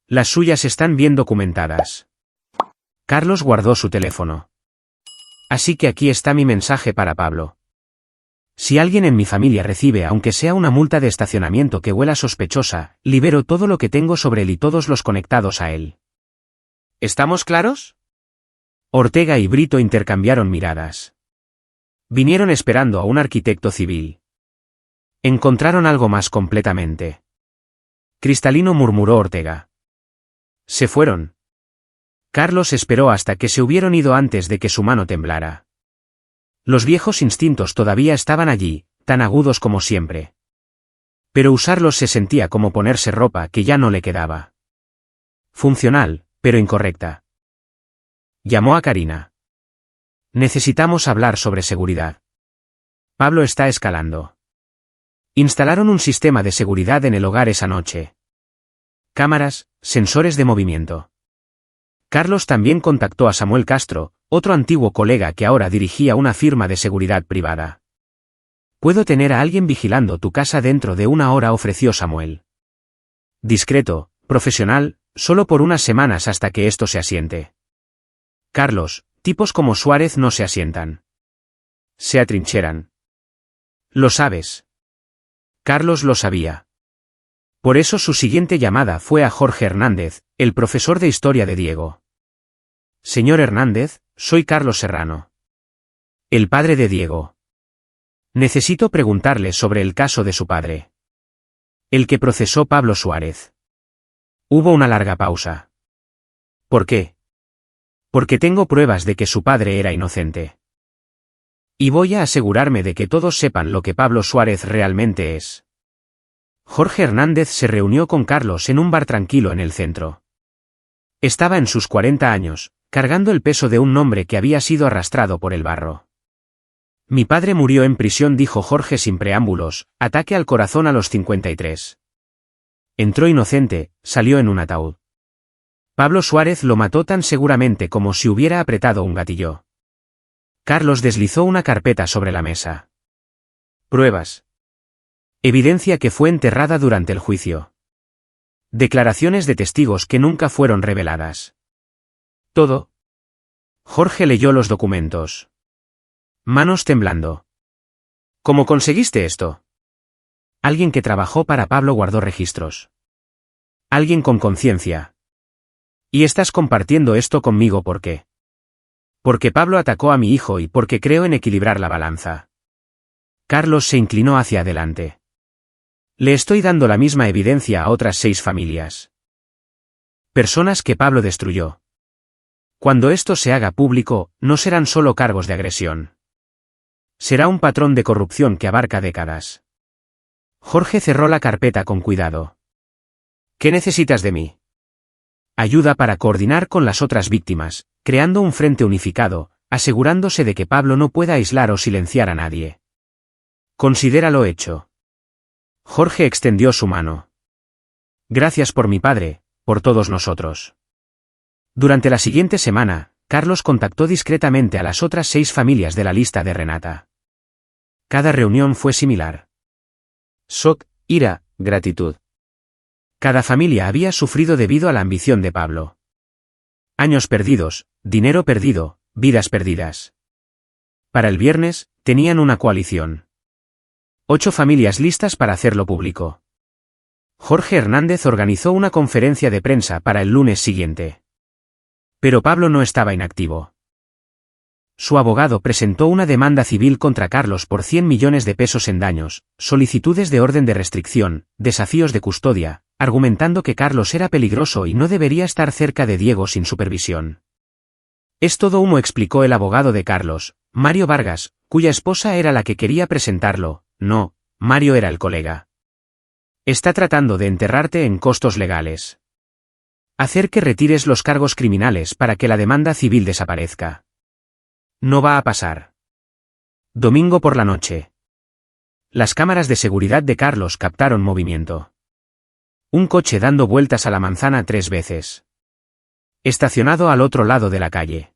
Las suyas están bien documentadas. Carlos guardó su teléfono. Así que aquí está mi mensaje para Pablo. Si alguien en mi familia recibe aunque sea una multa de estacionamiento que huela sospechosa, libero todo lo que tengo sobre él y todos los conectados a él. ¿Estamos claros? Ortega y Brito intercambiaron miradas. Vinieron esperando a un arquitecto civil. Encontraron algo más completamente. Cristalino, murmuró Ortega. Se fueron. Carlos esperó hasta que se hubieron ido antes de que su mano temblara. Los viejos instintos todavía estaban allí, tan agudos como siempre. Pero usarlos se sentía como ponerse ropa que ya no le quedaba. Funcional, pero incorrecta. Llamó a Karina. Necesitamos hablar sobre seguridad. Pablo está escalando. Instalaron un sistema de seguridad en el hogar esa noche. Cámaras, sensores de movimiento. Carlos también contactó a Samuel Castro, otro antiguo colega que ahora dirigía una firma de seguridad privada. «Puedo tener a alguien vigilando tu casa dentro de una hora», ofreció Samuel. Discreto, profesional, solo por unas semanas hasta que esto se asiente. Carlos, tipos como Suárez no se asientan. Se atrincheran. Lo sabes. Carlos lo sabía. Por eso su siguiente llamada fue a Jorge Hernández, el profesor de historia de Diego. Señor Hernández, soy Carlos Serrano. El padre de Diego. Necesito preguntarle sobre el caso de su padre. El que procesó Pablo Suárez. Hubo una larga pausa. ¿Por qué? Porque tengo pruebas de que su padre era inocente. Y voy a asegurarme de que todos sepan lo que Pablo Suárez realmente es. Jorge Hernández se reunió con Carlos en un bar tranquilo en el centro. Estaba en sus 40 años, cargando el peso de un nombre que había sido arrastrado por el barro. Mi padre murió en prisión, dijo Jorge sin preámbulos, ataque al corazón a los 53. Entró inocente, salió en un ataúd. Pablo Suárez lo mató tan seguramente como si hubiera apretado un gatillo. Carlos deslizó una carpeta sobre la mesa. Pruebas. Evidencia que fue enterrada durante el juicio. Declaraciones de testigos que nunca fueron reveladas. ¿Todo? Jorge leyó los documentos. Manos temblando. ¿Cómo conseguiste esto? Alguien que trabajó para Pablo guardó registros. Alguien con conciencia. ¿Y estás compartiendo esto conmigo por qué? Porque Pablo atacó a mi hijo y porque creo en equilibrar la balanza. Carlos se inclinó hacia adelante. Le estoy dando la misma evidencia a otras 6 familias. Personas que Pablo destruyó. Cuando esto se haga público, no serán solo cargos de agresión. Será un patrón de corrupción que abarca décadas. Jorge cerró la carpeta con cuidado. ¿Qué necesitas de mí? Ayuda para coordinar con las otras víctimas, creando un frente unificado, asegurándose de que Pablo no pueda aislar o silenciar a nadie. Considéralo hecho. Jorge extendió su mano. Gracias por mi padre, por todos nosotros. Durante la siguiente semana, Carlos contactó discretamente a las otras 6 familias de la lista de Renata. Cada reunión fue similar. Shock, ira, gratitud. Cada familia había sufrido debido a la ambición de Pablo. Años perdidos, dinero perdido, vidas perdidas. Para el viernes, tenían una coalición. 8 familias listas para hacerlo público. Jorge Hernández organizó una conferencia de prensa para el lunes siguiente. Pero Pablo no estaba inactivo. Su abogado presentó una demanda civil contra Carlos por 100 millones de pesos en daños, solicitudes de orden de restricción, desafíos de custodia, argumentando que Carlos era peligroso y no debería estar cerca de Diego sin supervisión. Es todo humo, explicó el abogado de Carlos, Mario Vargas, cuya esposa era la que quería presentarlo. No, Mario era el colega. Está tratando de enterrarte en costos legales. Hacer que retires los cargos criminales para que la demanda civil desaparezca. No va a pasar. Domingo por la noche. Las cámaras de seguridad de Carlos captaron movimiento. Un coche dando vueltas a la manzana 3 veces. Estacionado al otro lado de la calle.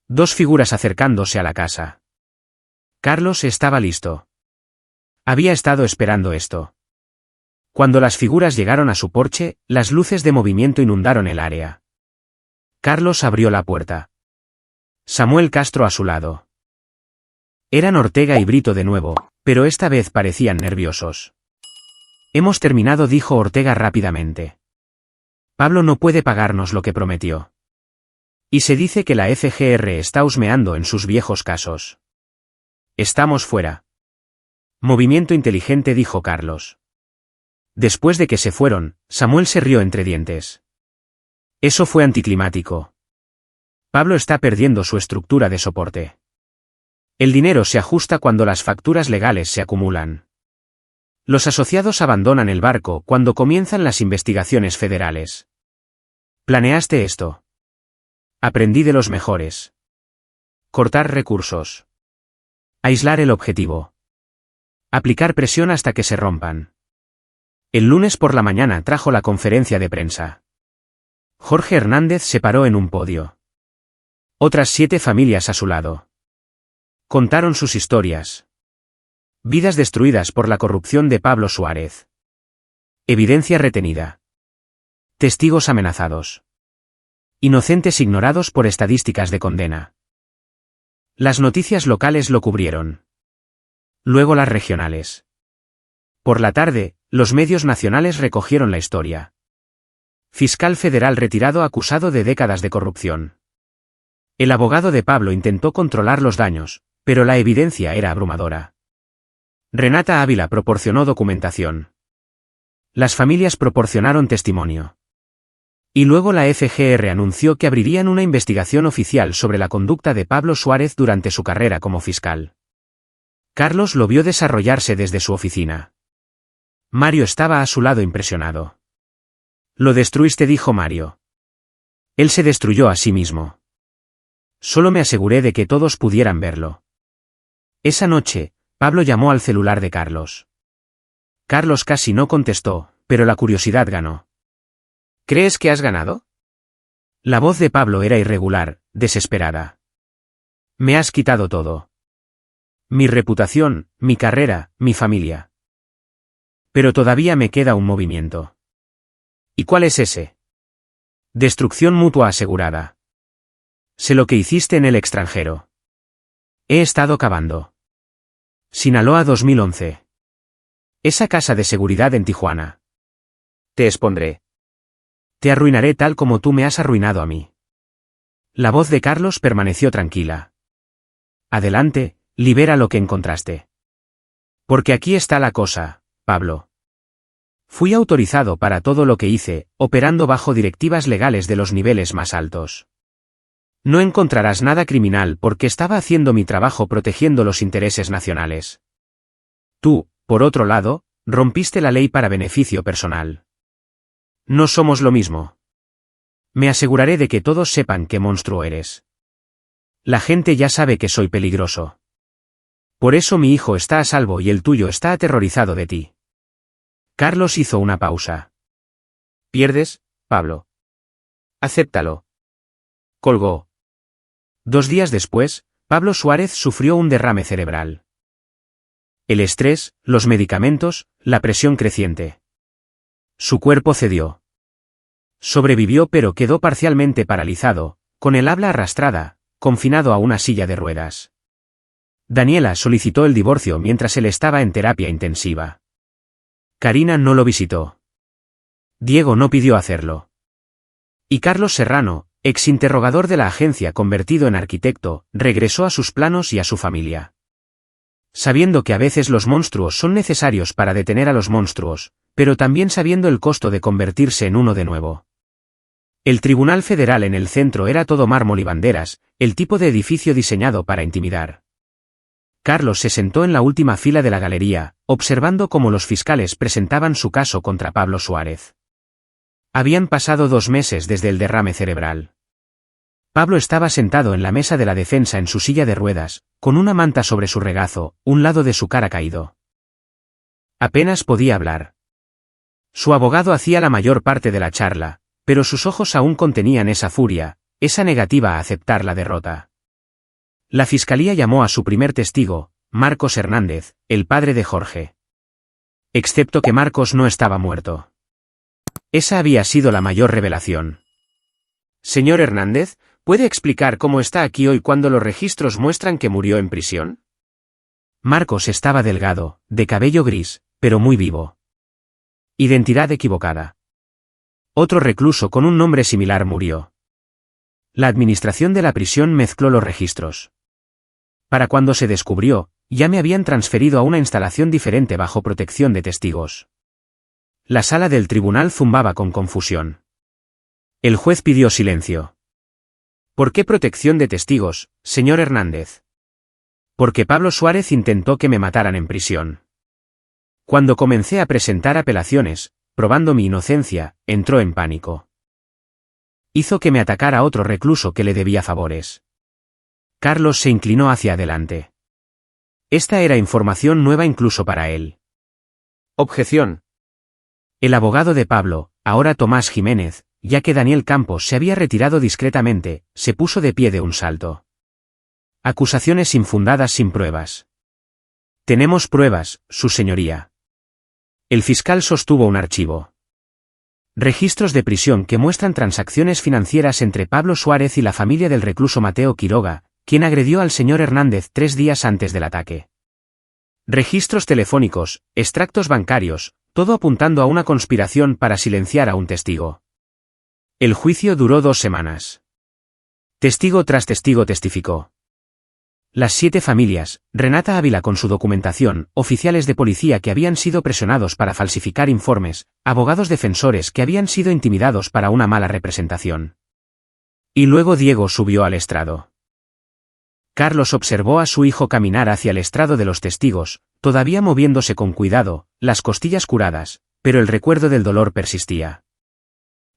2 figuras acercándose a la casa. Carlos estaba listo. Había estado esperando esto. Cuando las figuras llegaron a su porche, las luces de movimiento inundaron el área. Carlos abrió la puerta. Samuel Castro a su lado. Eran Ortega y Brito de nuevo, pero esta vez parecían nerviosos. Hemos terminado, dijo Ortega rápidamente. Pablo no puede pagarnos lo que prometió. Y se dice que la FGR está husmeando en sus viejos casos. Estamos fuera. Movimiento inteligente, dijo Carlos. Después de que se fueron, Samuel se rió entre dientes. Eso fue anticlimático. Pablo está perdiendo su estructura de soporte. El dinero se ajusta cuando las facturas legales se acumulan. Los asociados abandonan el barco cuando comienzan las investigaciones federales. ¿Planeaste esto? Aprendí de los mejores. Cortar recursos. Aislar el objetivo. Aplicar presión hasta que se rompan. El lunes por la mañana trajo la conferencia de prensa. Jorge Hernández se paró en un podio. Otras 7 familias a su lado. Contaron sus historias. Vidas destruidas por la corrupción de Pablo Suárez. Evidencia retenida. Testigos amenazados. Inocentes ignorados por estadísticas de condena. Las noticias locales lo cubrieron. Luego las regionales. Por la tarde, los medios nacionales recogieron la historia. Fiscal federal retirado acusado de décadas de corrupción. El abogado de Pablo intentó controlar los daños, pero la evidencia era abrumadora. Renata Ávila proporcionó documentación. Las familias proporcionaron testimonio. Y luego la FGR anunció que abrirían una investigación oficial sobre la conducta de Pablo Suárez durante su carrera como fiscal. Carlos lo vio desarrollarse desde su oficina. Mario estaba a su lado impresionado. Lo destruiste, dijo Mario. Él se destruyó a sí mismo. Solo me aseguré de que todos pudieran verlo. Esa noche, Pablo llamó al celular de Carlos. Carlos casi no contestó, pero la curiosidad ganó. ¿Crees que has ganado? La voz de Pablo era irregular, desesperada. Me has quitado todo. Mi reputación, mi carrera, mi familia. Pero todavía me queda un movimiento. ¿Y cuál es ese? Destrucción mutua asegurada. Sé lo que hiciste en el extranjero. He estado cavando. Sinaloa 2011. Esa casa de seguridad en Tijuana. Te expondré. Te arruinaré tal como tú me has arruinado a mí. La voz de Carlos permaneció tranquila. Adelante, libera lo que encontraste. Porque aquí está la cosa, Pablo. Fui autorizado para todo lo que hice, operando bajo directivas legales de los niveles más altos. No encontrarás nada criminal porque estaba haciendo mi trabajo protegiendo los intereses nacionales. Tú, por otro lado, rompiste la ley para beneficio personal. No somos lo mismo. Me aseguraré de que todos sepan qué monstruo eres. La gente ya sabe que soy peligroso. Por eso mi hijo está a salvo y el tuyo está aterrorizado de ti. Carlos hizo una pausa. ¿Pierdes, Pablo? Acéptalo. Colgó. 2 días después, Pablo Suárez sufrió un derrame cerebral. El estrés, los medicamentos, la presión creciente. Su cuerpo cedió. Sobrevivió pero quedó parcialmente paralizado, con el habla arrastrada, confinado a una silla de ruedas. Daniela solicitó el divorcio mientras él estaba en terapia intensiva. Karina no lo visitó. Diego no pidió hacerlo. Y Carlos Serrano, exinterrogador de la agencia convertido en arquitecto, regresó a sus planos y a su familia. Sabiendo que a veces los monstruos son necesarios para detener a los monstruos, pero también sabiendo el costo de convertirse en uno de nuevo. El Tribunal Federal en el centro era todo mármol y banderas, el tipo de edificio diseñado para intimidar. Carlos se sentó en la última fila de la galería, observando cómo los fiscales presentaban su caso contra Pablo Suárez. Habían pasado 2 meses desde el derrame cerebral. Pablo estaba sentado en la mesa de la defensa en su silla de ruedas, con una manta sobre su regazo, un lado de su cara caído. Apenas podía hablar. Su abogado hacía la mayor parte de la charla, pero sus ojos aún contenían esa furia, esa negativa a aceptar la derrota. La fiscalía llamó a su primer testigo, Marcos Hernández, el padre de Jorge. Excepto que Marcos no estaba muerto. Esa había sido la mayor revelación. Señor Hernández, ¿puede explicar cómo está aquí hoy cuando los registros muestran que murió en prisión? Marcos estaba delgado, de cabello gris, pero muy vivo. Identidad equivocada. Otro recluso con un nombre similar murió. La administración de la prisión mezcló los registros. Para cuando se descubrió, ya me habían transferido a una instalación diferente bajo protección de testigos. La sala del tribunal zumbaba con confusión. El juez pidió silencio. ¿Por qué protección de testigos, señor Hernández? Porque Pablo Suárez intentó que me mataran en prisión. Cuando comencé a presentar apelaciones, probando mi inocencia, entró en pánico. Hizo que me atacara otro recluso que le debía favores. Carlos se inclinó hacia adelante. Esta era información nueva incluso para él. Objeción. El abogado de Pablo, ahora Tomás Jiménez, ya que Daniel Campos se había retirado discretamente, se puso de pie de un salto. Acusaciones infundadas sin pruebas. Tenemos pruebas, su señoría. El fiscal sostuvo un archivo. Registros de prisión que muestran transacciones financieras entre Pablo Suárez y la familia del recluso Mateo Quiroga, quien agredió al señor Hernández 3 días antes del ataque. Registros telefónicos, extractos bancarios, todo apuntando a una conspiración para silenciar a un testigo. El juicio duró 2 semanas. Testigo tras testigo testificó. Las 7 familias, Renata Ávila con su documentación, oficiales de policía que habían sido presionados para falsificar informes, abogados defensores que habían sido intimidados para una mala representación. Y luego Diego subió al estrado. Carlos observó a su hijo caminar hacia el estrado de los testigos, todavía moviéndose con cuidado, las costillas curadas, pero el recuerdo del dolor persistía.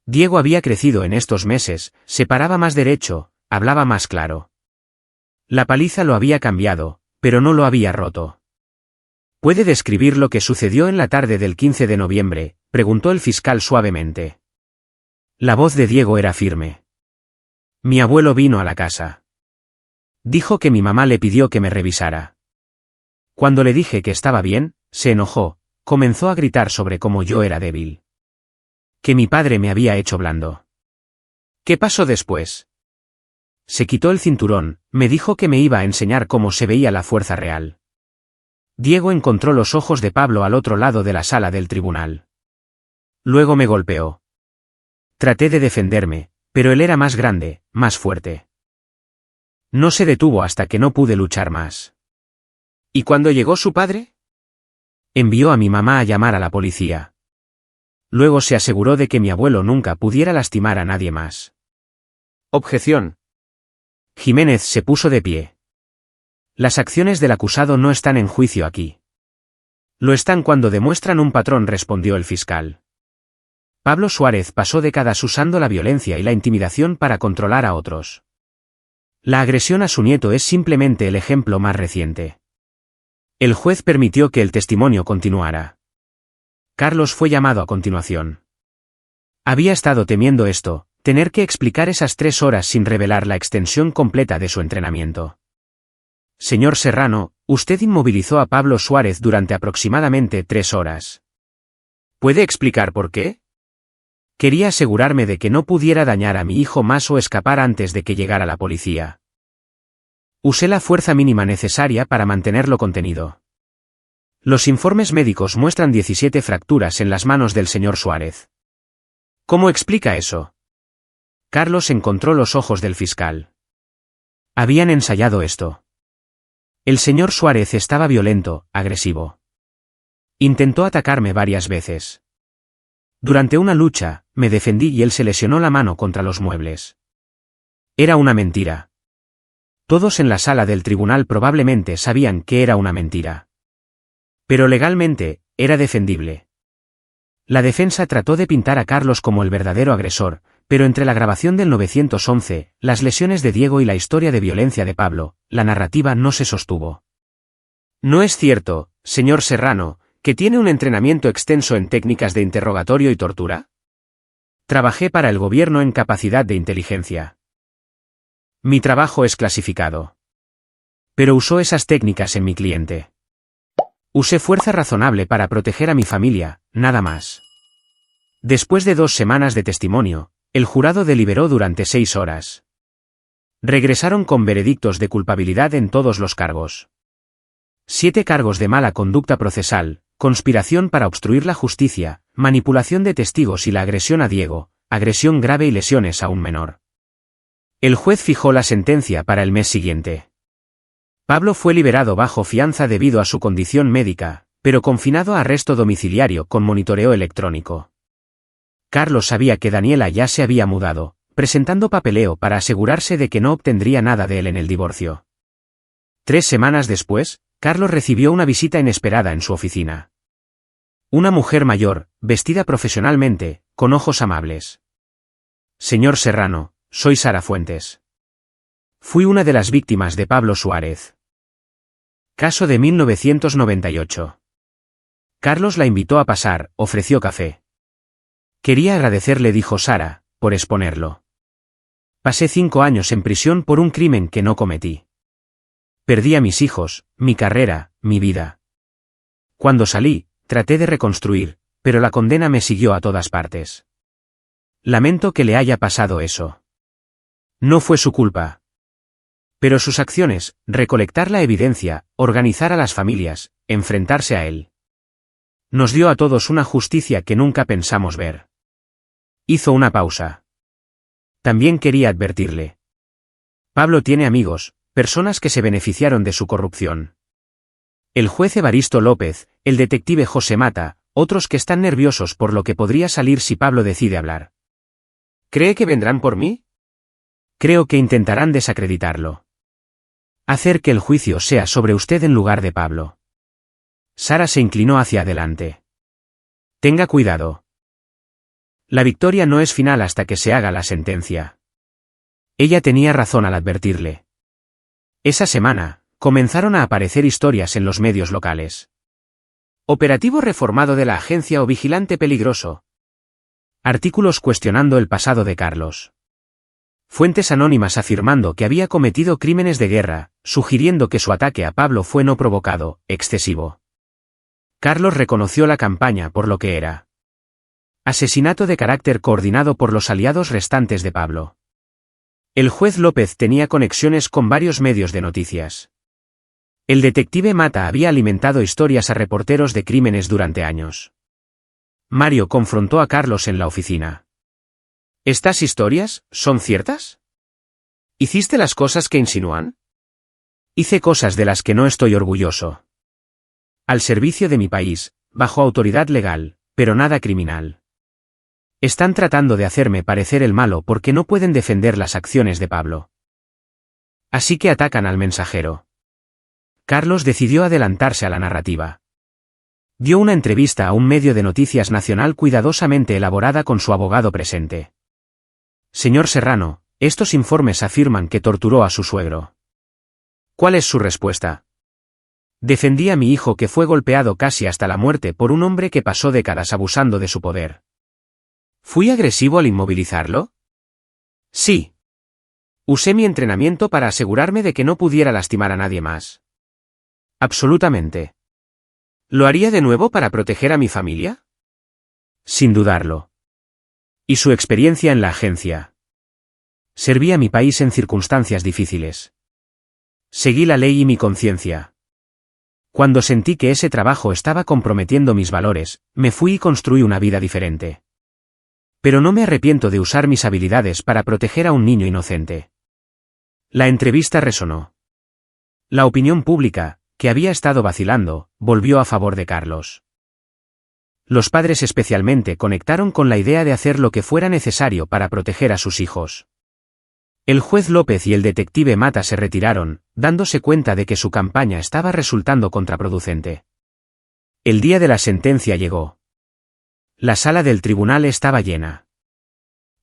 Diego había crecido en estos meses, se paraba más derecho, hablaba más claro. La paliza lo había cambiado, pero no lo había roto. ¿Puede describir lo que sucedió en la tarde del 15 de noviembre?, preguntó el fiscal suavemente. La voz de Diego era firme. Mi abuelo vino a la casa. Dijo que mi mamá le pidió que me revisara. Cuando le dije que estaba bien, se enojó, comenzó a gritar sobre cómo yo era débil. Que mi padre me había hecho blando. ¿Qué pasó después? Se quitó el cinturón, me dijo que me iba a enseñar cómo se veía la fuerza real. Diego encontró los ojos de Pablo al otro lado de la sala del tribunal. Luego me golpeó. Traté de defenderme, pero él era más grande, más fuerte. No se detuvo hasta que no pude luchar más. ¿Y cuando llegó su padre? Envió a mi mamá a llamar a la policía. Luego se aseguró de que mi abuelo nunca pudiera lastimar a nadie más. Objeción. Jiménez se puso de pie. Las acciones del acusado no están en juicio aquí. Lo están cuando demuestran un patrón, respondió el fiscal. Pablo Suárez pasó décadas usando la violencia y la intimidación para controlar a otros. La agresión a su nieto es simplemente el ejemplo más reciente. El juez permitió que el testimonio continuara. Carlos fue llamado a continuación. Había estado temiendo esto, tener que explicar esas 3 horas sin revelar la extensión completa de su entrenamiento. Señor Serrano, usted inmovilizó a Pablo Suárez durante aproximadamente 3 horas. ¿Puede explicar por qué? Quería asegurarme de que no pudiera dañar a mi hijo más o escapar antes de que llegara la policía. Usé la fuerza mínima necesaria para mantenerlo contenido. Los informes médicos muestran 17 fracturas en las manos del señor Suárez. ¿Cómo explica eso? Carlos encontró los ojos del fiscal. Habían ensayado esto. El señor Suárez estaba violento, agresivo. Intentó atacarme varias veces. Durante una lucha, me defendí y él se lesionó la mano contra los muebles. Era una mentira. Todos en la sala del tribunal probablemente sabían que era una mentira. Pero legalmente, era defendible. La defensa trató de pintar a Carlos como el verdadero agresor, pero entre la grabación del 911, las lesiones de Diego y la historia de violencia de Pablo, la narrativa no se sostuvo. ¿No es cierto, señor Serrano, que tiene un entrenamiento extenso en técnicas de interrogatorio y tortura? Trabajé para el gobierno en capacidad de inteligencia. Mi trabajo es clasificado. Pero usó esas técnicas en mi cliente. Usé fuerza razonable para proteger a mi familia, nada más. Después de 2 semanas de testimonio, el jurado deliberó durante 6 horas. Regresaron con veredictos de culpabilidad en todos los cargos. 7 cargos de mala conducta procesal, conspiración para obstruir la justicia, manipulación de testigos y la agresión a Diego, agresión grave y lesiones a un menor. El juez fijó la sentencia para el mes siguiente. Pablo fue liberado bajo fianza debido a su condición médica, pero confinado a arresto domiciliario con monitoreo electrónico. Carlos sabía que Daniela ya se había mudado, presentando papeleo para asegurarse de que no obtendría nada de él en el divorcio. 3 semanas después, Carlos recibió una visita inesperada en su oficina. Una mujer mayor, vestida profesionalmente, con ojos amables. Señor Serrano, soy Sara Fuentes. Fui una de las víctimas de Pablo Suárez. Caso de 1998. Carlos la invitó a pasar, ofreció café. Quería agradecerle, dijo Sara, por exponerlo. Pasé 5 años en prisión por un crimen que no cometí. Perdí a mis hijos, mi carrera, mi vida. Cuando salí, traté de reconstruir, pero la condena me siguió a todas partes. Lamento que le haya pasado eso. No fue su culpa. Pero sus acciones, recolectar la evidencia, organizar a las familias, enfrentarse a él. Nos dio a todos una justicia que nunca pensamos ver. Hizo una pausa. También quería advertirle. Pablo tiene amigos, personas que se beneficiaron de su corrupción. El juez Evaristo López, el detective José Mata, otros que están nerviosos por lo que podría salir si Pablo decide hablar. ¿Cree que vendrán por mí? Creo que intentarán desacreditarlo. Hacer que el juicio sea sobre usted en lugar de Pablo. Sara se inclinó hacia adelante. Tenga cuidado. La victoria no es final hasta que se haga la sentencia. Ella tenía razón al advertirle. Esa semana, comenzaron a aparecer historias en los medios locales. Operativo reformado de la agencia o vigilante peligroso. Artículos cuestionando el pasado de Carlos. Fuentes anónimas afirmando que había cometido crímenes de guerra, sugiriendo que su ataque a Pablo fue no provocado, excesivo. Carlos reconoció la campaña por lo que era. Asesinato de carácter coordinado por los aliados restantes de Pablo. El juez López tenía conexiones con varios medios de noticias. El detective Mata había alimentado historias a reporteros de crímenes durante años. Mario confrontó a Carlos en la oficina. ¿Estas historias son ciertas? ¿Hiciste las cosas que insinúan? Hice cosas de las que no estoy orgulloso. Al servicio de mi país, bajo autoridad legal, pero nada criminal. Están tratando de hacerme parecer el malo porque no pueden defender las acciones de Pablo. Así que atacan al mensajero. Carlos decidió adelantarse a la narrativa. Dio una entrevista a un medio de noticias nacional cuidadosamente elaborada con su abogado presente. Señor Serrano, estos informes afirman que torturó a su suegro. ¿Cuál es su respuesta? Defendí a mi hijo que fue golpeado casi hasta la muerte por un hombre que pasó décadas abusando de su poder. ¿Fui agresivo al inmovilizarlo? Sí. Usé mi entrenamiento para asegurarme de que no pudiera lastimar a nadie más. Absolutamente. ¿Lo haría de nuevo para proteger a mi familia? Sin dudarlo. ¿Y su experiencia en la agencia? Serví a mi país en circunstancias difíciles. Seguí la ley y mi conciencia. Cuando sentí que ese trabajo estaba comprometiendo mis valores, me fui y construí una vida diferente. Pero no me arrepiento de usar mis habilidades para proteger a un niño inocente. La entrevista resonó. La opinión pública, que había estado vacilando, volvió a favor de Carlos. Los padres especialmente conectaron con la idea de hacer lo que fuera necesario para proteger a sus hijos. El juez López y el detective Mata se retiraron, dándose cuenta de que su campaña estaba resultando contraproducente. El día de la sentencia llegó. La sala del tribunal estaba llena.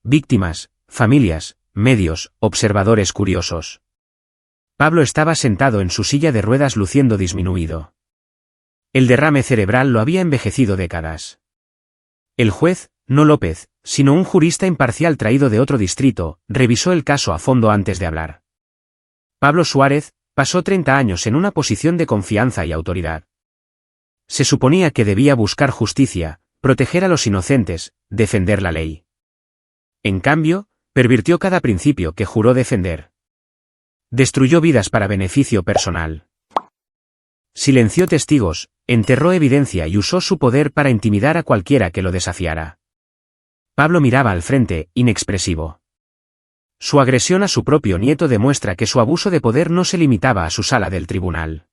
Víctimas, familias, medios, observadores curiosos. Pablo estaba sentado en su silla de ruedas luciendo disminuido. El derrame cerebral lo había envejecido décadas. El juez, no López, sino un jurista imparcial traído de otro distrito, revisó el caso a fondo antes de hablar. Pablo Suárez pasó 30 años en una posición de confianza y autoridad. Se suponía que debía buscar justicia, proteger a los inocentes, defender la ley. En cambio, pervirtió cada principio que juró defender. Destruyó vidas para beneficio personal. Silenció testigos, enterró evidencia y usó su poder para intimidar a cualquiera que lo desafiara. Pablo miraba al frente, inexpresivo. Su agresión a su propio nieto demuestra que su abuso de poder no se limitaba a su sala del tribunal.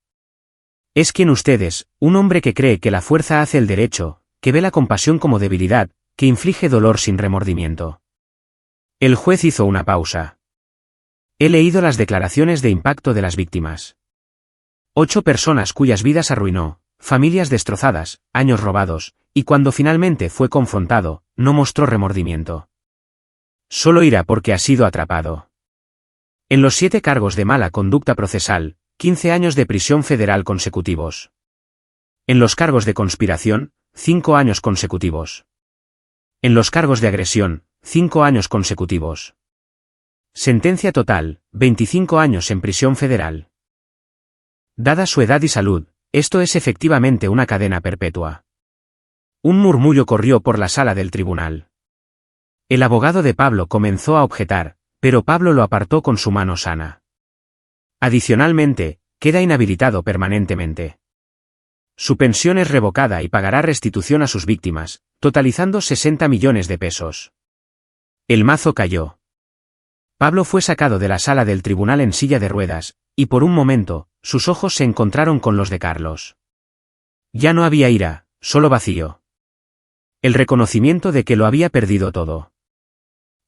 Es quien ustedes, un hombre que cree que la fuerza hace el derecho, que ve la compasión como debilidad, que inflige dolor sin remordimiento. El juez hizo una pausa. He leído las declaraciones de impacto de las víctimas. 8 personas cuyas vidas arruinó, familias destrozadas, años robados, y cuando finalmente fue confrontado, no mostró remordimiento. Solo ira porque ha sido atrapado. En los 7 cargos de mala conducta procesal, 15 años de prisión federal consecutivos. En los cargos de conspiración, 5 años consecutivos. En los cargos de agresión, 5 años consecutivos. Sentencia total, 25 años en prisión federal. Dada su edad y salud, esto es efectivamente una cadena perpetua. Un murmullo corrió por la sala del tribunal. El abogado de Pablo comenzó a objetar, pero Pablo lo apartó con su mano sana. Adicionalmente, queda inhabilitado permanentemente. Su pensión es revocada y pagará restitución a sus víctimas, totalizando 60 millones de pesos. El mazo cayó. Pablo fue sacado de la sala del tribunal en silla de ruedas, y por un momento, sus ojos se encontraron con los de Carlos. Ya no había ira, solo vacío. El reconocimiento de que lo había perdido todo.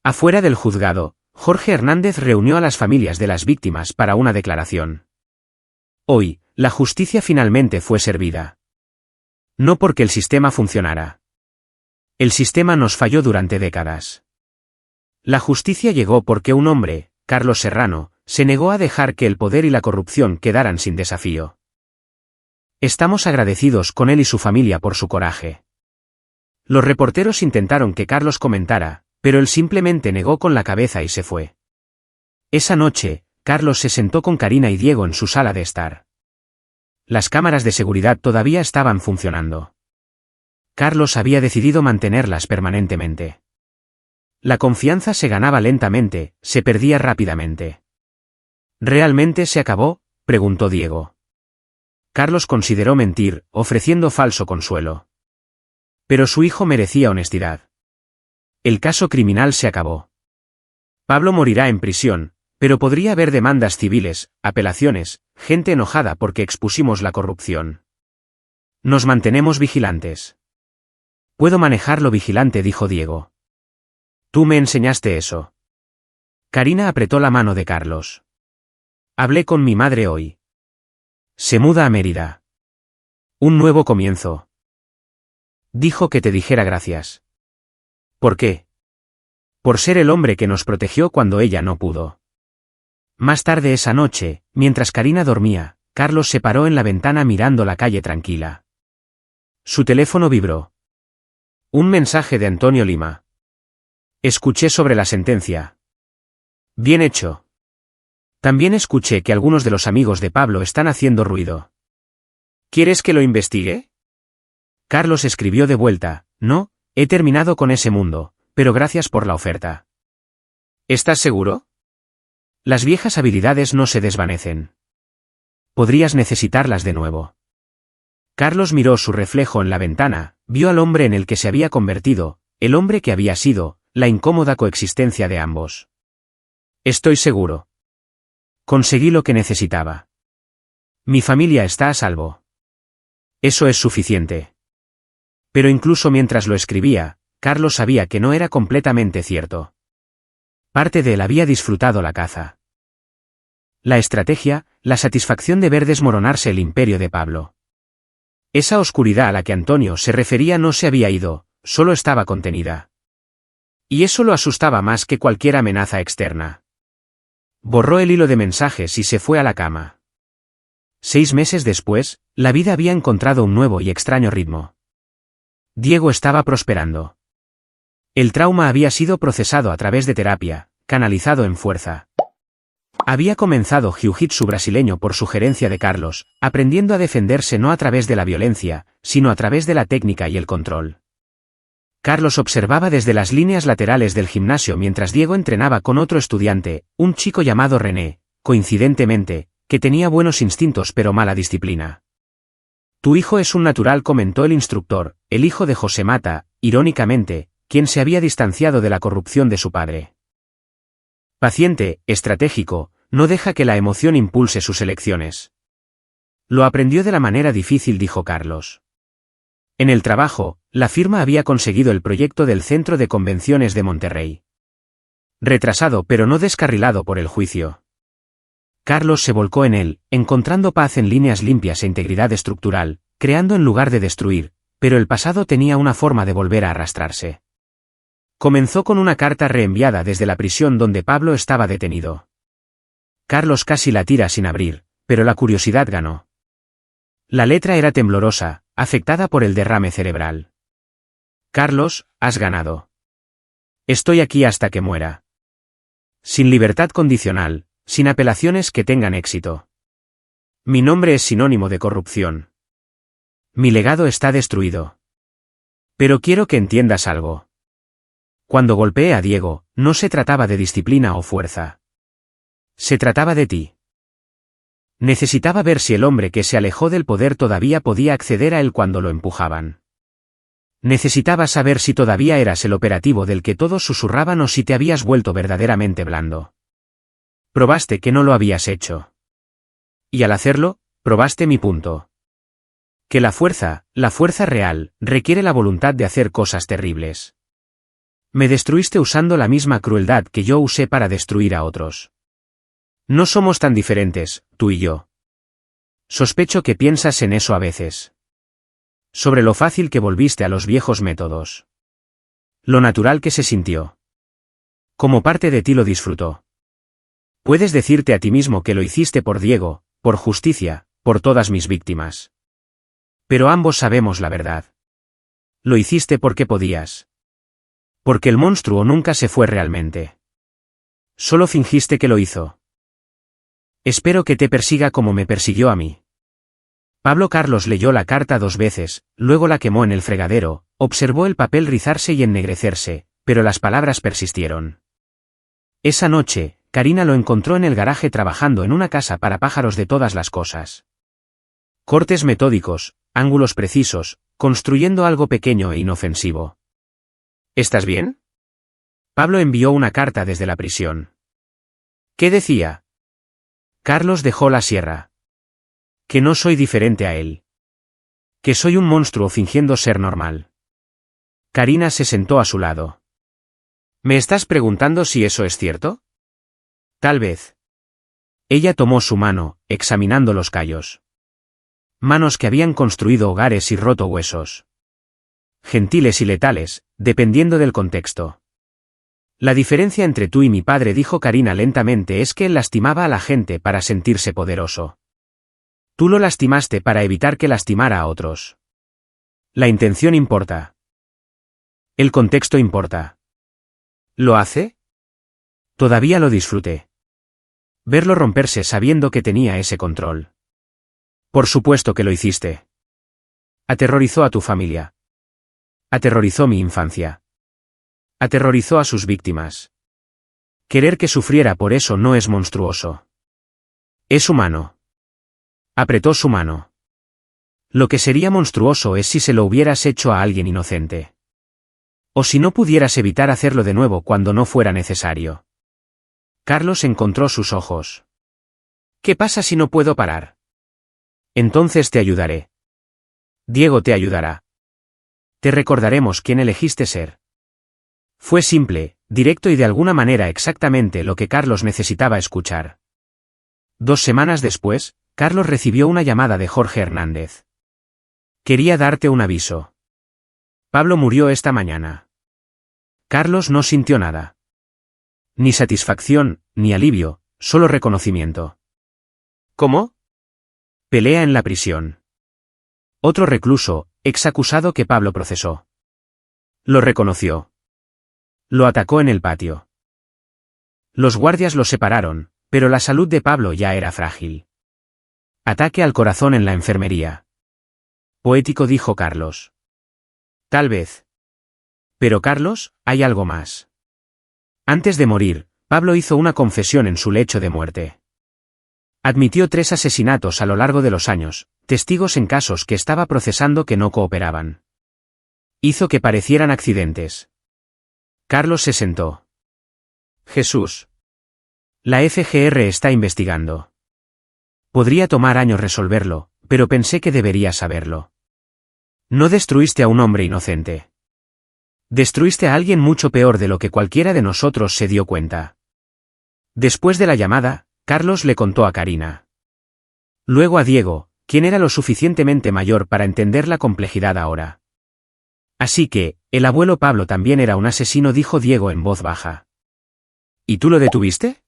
Afuera del juzgado, Jorge Hernández reunió a las familias de las víctimas para una declaración. Hoy, la justicia finalmente fue servida. No porque el sistema funcionara. El sistema nos falló durante décadas. La justicia llegó porque un hombre, Carlos Serrano, se negó a dejar que el poder y la corrupción quedaran sin desafío. Estamos agradecidos con él y su familia por su coraje. Los reporteros intentaron que Carlos comentara, pero él simplemente negó con la cabeza y se fue. Esa noche, Carlos se sentó con Karina y Diego en su sala de estar. Las cámaras de seguridad todavía estaban funcionando. Carlos había decidido mantenerlas permanentemente. La confianza se ganaba lentamente, se perdía rápidamente. ¿Realmente se acabó?, preguntó Diego. Carlos consideró mentir, ofreciendo falso consuelo. Pero su hijo merecía honestidad. El caso criminal se acabó. Pablo morirá en prisión, pero podría haber demandas civiles, apelaciones, gente enojada porque expusimos la corrupción. Nos mantenemos vigilantes. Puedo manejarlo vigilante, dijo Diego. Tú me enseñaste eso. Karina apretó la mano de Carlos. Hablé con mi madre hoy. Se muda a Mérida. Un nuevo comienzo. Dijo que te dijera gracias. ¿Por qué? Por ser el hombre que nos protegió cuando ella no pudo. Más tarde esa noche, mientras Karina dormía, Carlos se paró en la ventana mirando la calle tranquila. Su teléfono vibró. Un mensaje de Antonio Lima. Escuché sobre la sentencia. Bien hecho. También escuché que algunos de los amigos de Pablo están haciendo ruido. ¿Quieres que lo investigue? Carlos escribió de vuelta, no, he terminado con ese mundo, pero gracias por la oferta. ¿Estás seguro? Las viejas habilidades no se desvanecen. Podrías necesitarlas de nuevo. Carlos miró su reflejo en la ventana, vio al hombre en el que se había convertido, el hombre que había sido, la incómoda coexistencia de ambos. Estoy seguro. Conseguí lo que necesitaba. Mi familia está a salvo. Eso es suficiente. Pero incluso mientras lo escribía, Carlos sabía que no era completamente cierto. Parte de él había disfrutado la caza. La estrategia, la satisfacción de ver desmoronarse el imperio de Pablo. Esa oscuridad a la que Antonio se refería no se había ido, solo estaba contenida. Y eso lo asustaba más que cualquier amenaza externa. Borró el hilo de mensajes y se fue a la cama. 6 meses después, la vida había encontrado un nuevo y extraño ritmo. Diego estaba prosperando. El trauma había sido procesado a través de terapia, canalizado en fuerza. Había comenzado jiu-jitsu brasileño por sugerencia de Carlos, aprendiendo a defenderse no a través de la violencia, sino a través de la técnica y el control. Carlos observaba desde las líneas laterales del gimnasio mientras Diego entrenaba con otro estudiante, un chico llamado René, coincidentemente, que tenía buenos instintos pero mala disciplina. Tu hijo es un natural, comentó el instructor, el hijo de José Mata, irónicamente, quien se había distanciado de la corrupción de su padre. Paciente, estratégico, no deja que la emoción impulse sus elecciones. Lo aprendió de la manera difícil, dijo Carlos. En el trabajo, la firma había conseguido el proyecto del Centro de Convenciones de Monterrey. Retrasado pero no descarrilado por el juicio. Carlos se volcó en él, encontrando paz en líneas limpias e integridad estructural, creando en lugar de destruir, pero el pasado tenía una forma de volver a arrastrarse. Comenzó con una carta reenviada desde la prisión donde Pablo estaba detenido. Carlos casi la tira sin abrir, pero la curiosidad ganó. La letra era temblorosa, afectada por el derrame cerebral. Carlos, has ganado. Estoy aquí hasta que muera. Sin libertad condicional, sin apelaciones que tengan éxito. Mi nombre es sinónimo de corrupción. Mi legado está destruido. Pero quiero que entiendas algo. Cuando golpeé a Diego, no se trataba de disciplina o fuerza. Se trataba de ti. Necesitaba ver si el hombre que se alejó del poder todavía podía acceder a él cuando lo empujaban. Necesitaba saber si todavía eras el operativo del que todos susurraban o si te habías vuelto verdaderamente blando. Probaste que no lo habías hecho. Y al hacerlo, probaste mi punto. Que la fuerza real, requiere la voluntad de hacer cosas terribles. Me destruiste usando la misma crueldad que yo usé para destruir a otros. No somos tan diferentes, tú y yo. Sospecho que piensas en eso a veces. Sobre lo fácil que volviste a los viejos métodos. Lo natural que se sintió. Como parte de ti lo disfrutó. Puedes decirte a ti mismo que lo hiciste por Diego, por justicia, por todas mis víctimas. Pero ambos sabemos la verdad. Lo hiciste porque podías. Porque el monstruo nunca se fue realmente. Solo fingiste que lo hizo. Espero que te persiga como me persiguió a mí. Pablo Carlos leyó la carta 2 veces, luego la quemó en el fregadero, observó el papel rizarse y ennegrecerse, pero las palabras persistieron. Esa noche, Karina lo encontró en el garaje trabajando en una casa para pájaros de todas las cosas. Cortes metódicos, ángulos precisos, construyendo algo pequeño e inofensivo. ¿Estás bien? Pablo envió una carta desde la prisión. ¿Qué decía? Carlos dejó la sierra. Que no soy diferente a él. Que soy un monstruo fingiendo ser normal. Karina se sentó a su lado. ¿Me estás preguntando si eso es cierto? Tal vez. Ella tomó su mano, examinando los callos. Manos que habían construido hogares y roto huesos. Gentiles y letales, dependiendo del contexto. La diferencia entre tú y mi padre, dijo Karina lentamente, es que él lastimaba a la gente para sentirse poderoso. Tú lo lastimaste para evitar que lastimara a otros. La intención importa. El contexto importa. ¿Lo hace? Todavía lo disfruté. Verlo romperse sabiendo que tenía ese control. Por supuesto que lo hiciste. Aterrorizó a tu familia. Aterrorizó mi infancia. Aterrorizó a sus víctimas. Querer que sufriera por eso no es monstruoso. Es humano. Apretó su mano. Lo que sería monstruoso es si se lo hubieras hecho a alguien inocente. O si no pudieras evitar hacerlo de nuevo cuando no fuera necesario. Carlos encontró sus ojos. ¿Qué pasa si no puedo parar? Entonces te ayudaré. Diego te ayudará. Te recordaremos quién elegiste ser. Fue simple, directo y de alguna manera exactamente lo que Carlos necesitaba escuchar. 2 semanas después, Carlos recibió una llamada de Jorge Hernández. Quería darte un aviso. Pablo murió esta mañana. Carlos no sintió nada. Ni satisfacción, ni alivio, solo reconocimiento. ¿Cómo? Pelea en la prisión. Otro recluso, exacusado que Pablo procesó. Lo reconoció. Lo atacó en el patio. Los guardias lo separaron, Pero la salud de Pablo ya era frágil. Ataque al corazón en la enfermería. Poético, dijo Carlos. Tal vez. Pero Carlos, hay algo más. Antes de morir, Pablo hizo una confesión en su lecho de muerte. Admitió 3 asesinatos a lo largo de los años, testigos en casos que estaba procesando que no cooperaban. Hizo que parecieran accidentes. Carlos se sentó. Jesús. La FGR está investigando. Podría tomar años resolverlo, pero pensé que debería saberlo. No destruiste a un hombre inocente. Destruiste a alguien mucho peor de lo que cualquiera de nosotros se dio cuenta. Después de la llamada, Carlos le contó a Karina. Luego a Diego, quien era lo suficientemente mayor para entender la complejidad ahora. Así que, el abuelo Pablo también era un asesino, dijo Diego en voz baja. ¿Y tú lo detuviste?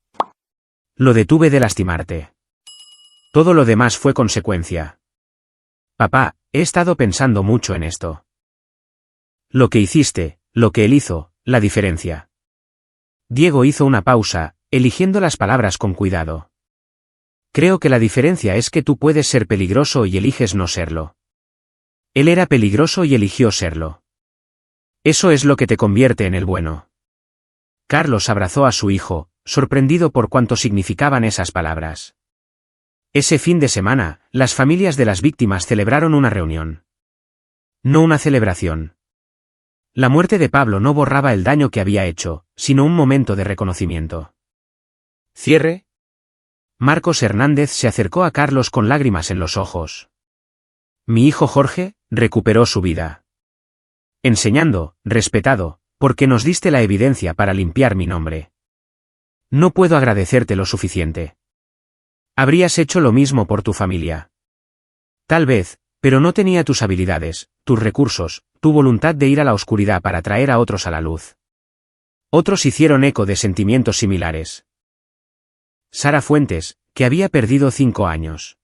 Lo detuve de lastimarte. Todo lo demás fue consecuencia. Papá, he estado pensando mucho en esto. Lo que hiciste, lo que él hizo, la diferencia. Diego hizo una pausa, eligiendo las palabras con cuidado. Creo que la diferencia es que tú puedes ser peligroso y eliges no serlo. Él era peligroso y eligió serlo. Eso es lo que te convierte en el bueno. Carlos abrazó a su hijo, sorprendido por cuánto significaban esas palabras. Ese fin de semana, las familias de las víctimas celebraron una reunión. No una celebración. La muerte de Pablo no borraba el daño que había hecho, sino un momento de reconocimiento. ¿Cierre? Marcos Hernández se acercó a Carlos con lágrimas en los ojos. Mi hijo Jorge recuperó su vida. Enseñando, respetado, porque nos diste la evidencia para limpiar mi nombre. No puedo agradecerte lo suficiente. Habrías hecho lo mismo por tu familia. Tal vez, pero no tenía tus habilidades, tus recursos, tu voluntad de ir a la oscuridad para traer a otros a la luz. Otros hicieron eco de sentimientos similares. Sara Fuentes, que había perdido 5 años.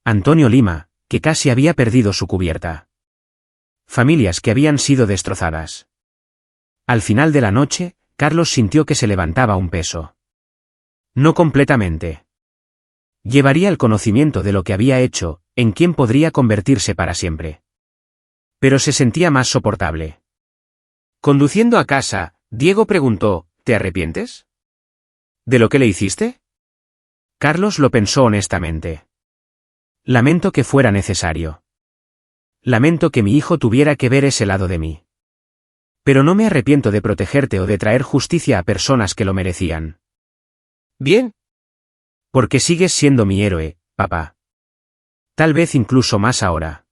Antonio Lima, que casi había perdido su cubierta. Familias que habían sido destrozadas. Al final de la noche, Carlos sintió que se levantaba un peso. No completamente. Llevaría el conocimiento de lo que había hecho, en quien podría convertirse para siempre. Pero se sentía más soportable. Conduciendo a casa, Diego preguntó, ¿te arrepientes? ¿De lo que le hiciste? Carlos lo pensó honestamente. Lamento que fuera necesario. Lamento que mi hijo tuviera que ver ese lado de mí. Pero no me arrepiento de protegerte o de traer justicia a personas que lo merecían. Bien. Porque sigues siendo mi héroe, papá. Tal vez incluso más ahora.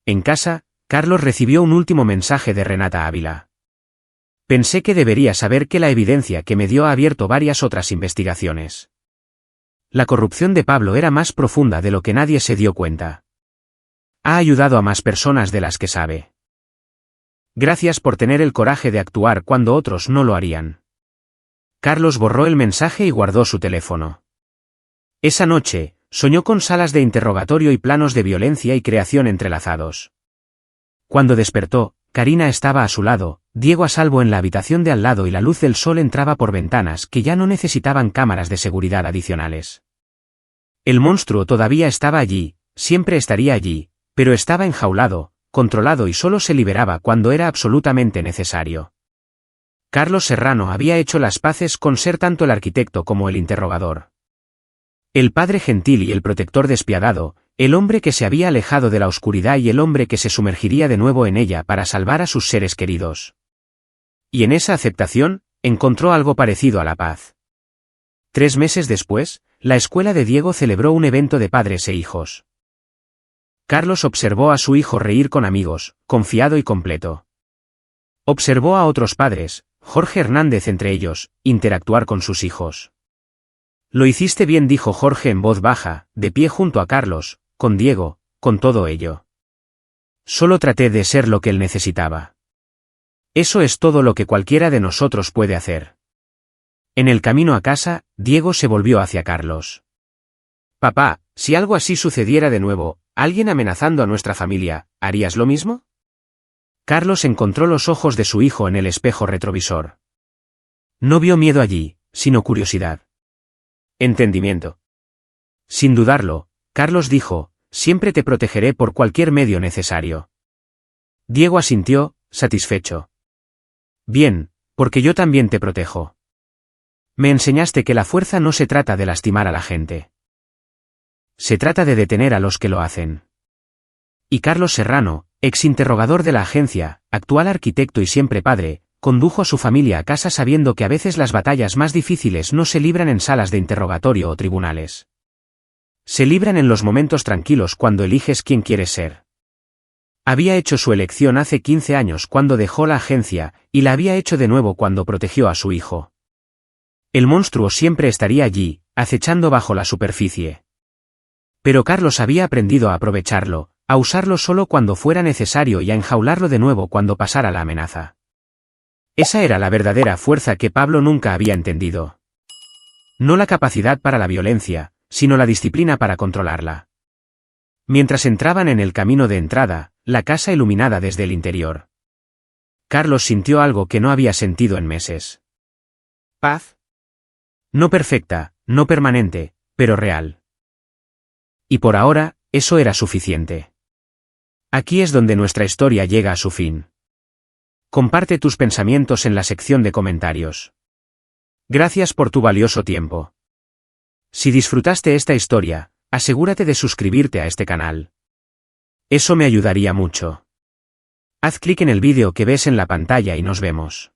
En casa, Carlos recibió un último mensaje de Renata Ávila. Pensé que debería saber que la evidencia que me dio ha abierto varias otras investigaciones. La corrupción de Pablo era más profunda de lo que nadie se dio cuenta. Ha ayudado a más personas de las que sabe. Gracias por tener el coraje de actuar cuando otros no lo harían. Carlos borró el mensaje y guardó su teléfono. Esa noche, soñó con salas de interrogatorio y planos de violencia y creación entrelazados. Cuando despertó, Karina estaba a su lado, Diego a salvo en la habitación de al lado y la luz del sol entraba por ventanas que ya no necesitaban cámaras de seguridad adicionales. El monstruo todavía estaba allí, siempre estaría allí, pero estaba enjaulado, controlado y solo se liberaba cuando era absolutamente necesario. Carlos Serrano había hecho las paces con ser tanto el arquitecto como el interrogador. El padre gentil y el protector despiadado, el hombre que se había alejado de la oscuridad y el hombre que se sumergiría de nuevo en ella para salvar a sus seres queridos. Y en esa aceptación, encontró algo parecido a la paz. 3 meses después, la escuela de Diego celebró un evento de padres e hijos. Carlos observó a su hijo reír con amigos, confiado y completo. Observó a otros padres, Jorge Hernández entre ellos, interactuar con sus hijos. Lo hiciste bien, dijo Jorge en voz baja, de pie junto a Carlos, con Diego, con todo ello. Solo traté de ser lo que él necesitaba. Eso es todo lo que cualquiera de nosotros puede hacer. En el camino a casa, Diego se volvió hacia Carlos. Papá, si algo así sucediera de nuevo, alguien amenazando a nuestra familia, ¿harías lo mismo? Carlos encontró los ojos de su hijo en el espejo retrovisor. No vio miedo allí, sino curiosidad. Entendimiento. Sin dudarlo, Carlos dijo, siempre te protegeré por cualquier medio necesario. Diego asintió, satisfecho. Bien, porque yo también te protejo. Me enseñaste que la fuerza no se trata de lastimar a la gente. Se trata de detener a los que lo hacen. Y Carlos Serrano, ex interrogador de la agencia, actual arquitecto y siempre padre, condujo a su familia a casa sabiendo que a veces las batallas más difíciles no se libran en salas de interrogatorio o tribunales. Se libran en los momentos tranquilos cuando eliges quién quieres ser. Había hecho su elección hace 15 años cuando dejó la agencia, y la había hecho de nuevo cuando protegió a su hijo. El monstruo siempre estaría allí, acechando bajo la superficie. Pero Carlos había aprendido a aprovecharlo, a usarlo solo cuando fuera necesario y a enjaularlo de nuevo cuando pasara la amenaza. Esa era la verdadera fuerza que Pablo nunca había entendido. No la capacidad para la violencia, sino la disciplina para controlarla. Mientras entraban en el camino de entrada, la casa iluminada desde el interior, Carlos sintió algo que no había sentido en meses. Paz. No perfecta, no permanente, pero real. Y por ahora, eso era suficiente. Aquí es donde nuestra historia llega a su fin. Comparte tus pensamientos en la sección de comentarios. Gracias por tu valioso tiempo. Si disfrutaste esta historia, asegúrate de suscribirte a este canal. Eso me ayudaría mucho. Haz clic en el vídeo que ves en la pantalla y nos vemos.